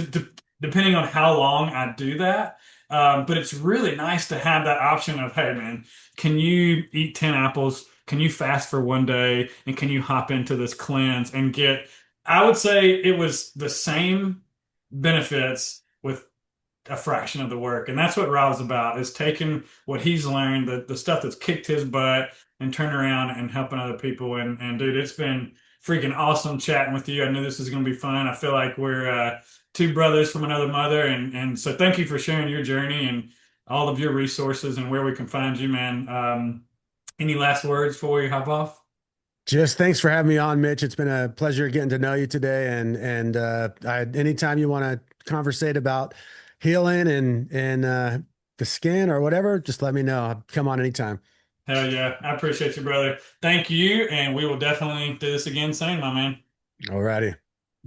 depending on how long I do that. But it's really nice to have that option of, hey man, can you eat 10 apples? Can you fast for one day? And can you hop into this cleanse and get, I would say it was the same benefits with a fraction of the work. And that's what Rob's about, is taking what he's learned, the stuff that's kicked his butt, and turning around and helping other people. And dude, it's been freaking awesome chatting with you. I knew this was going to be fun. I feel like we're two brothers from another mother. And so thank you for sharing your journey and all of your resources and where we can find you, man. Any last words before we hop off?
Just thanks for having me on, Mitch. It's been a pleasure getting to know you today. And anytime you want to conversate about healing and the skin or whatever, just let me know. I'll come on anytime.
Hell yeah. I appreciate you, brother. Thank you. And we will definitely do this again soon, my man.
All righty.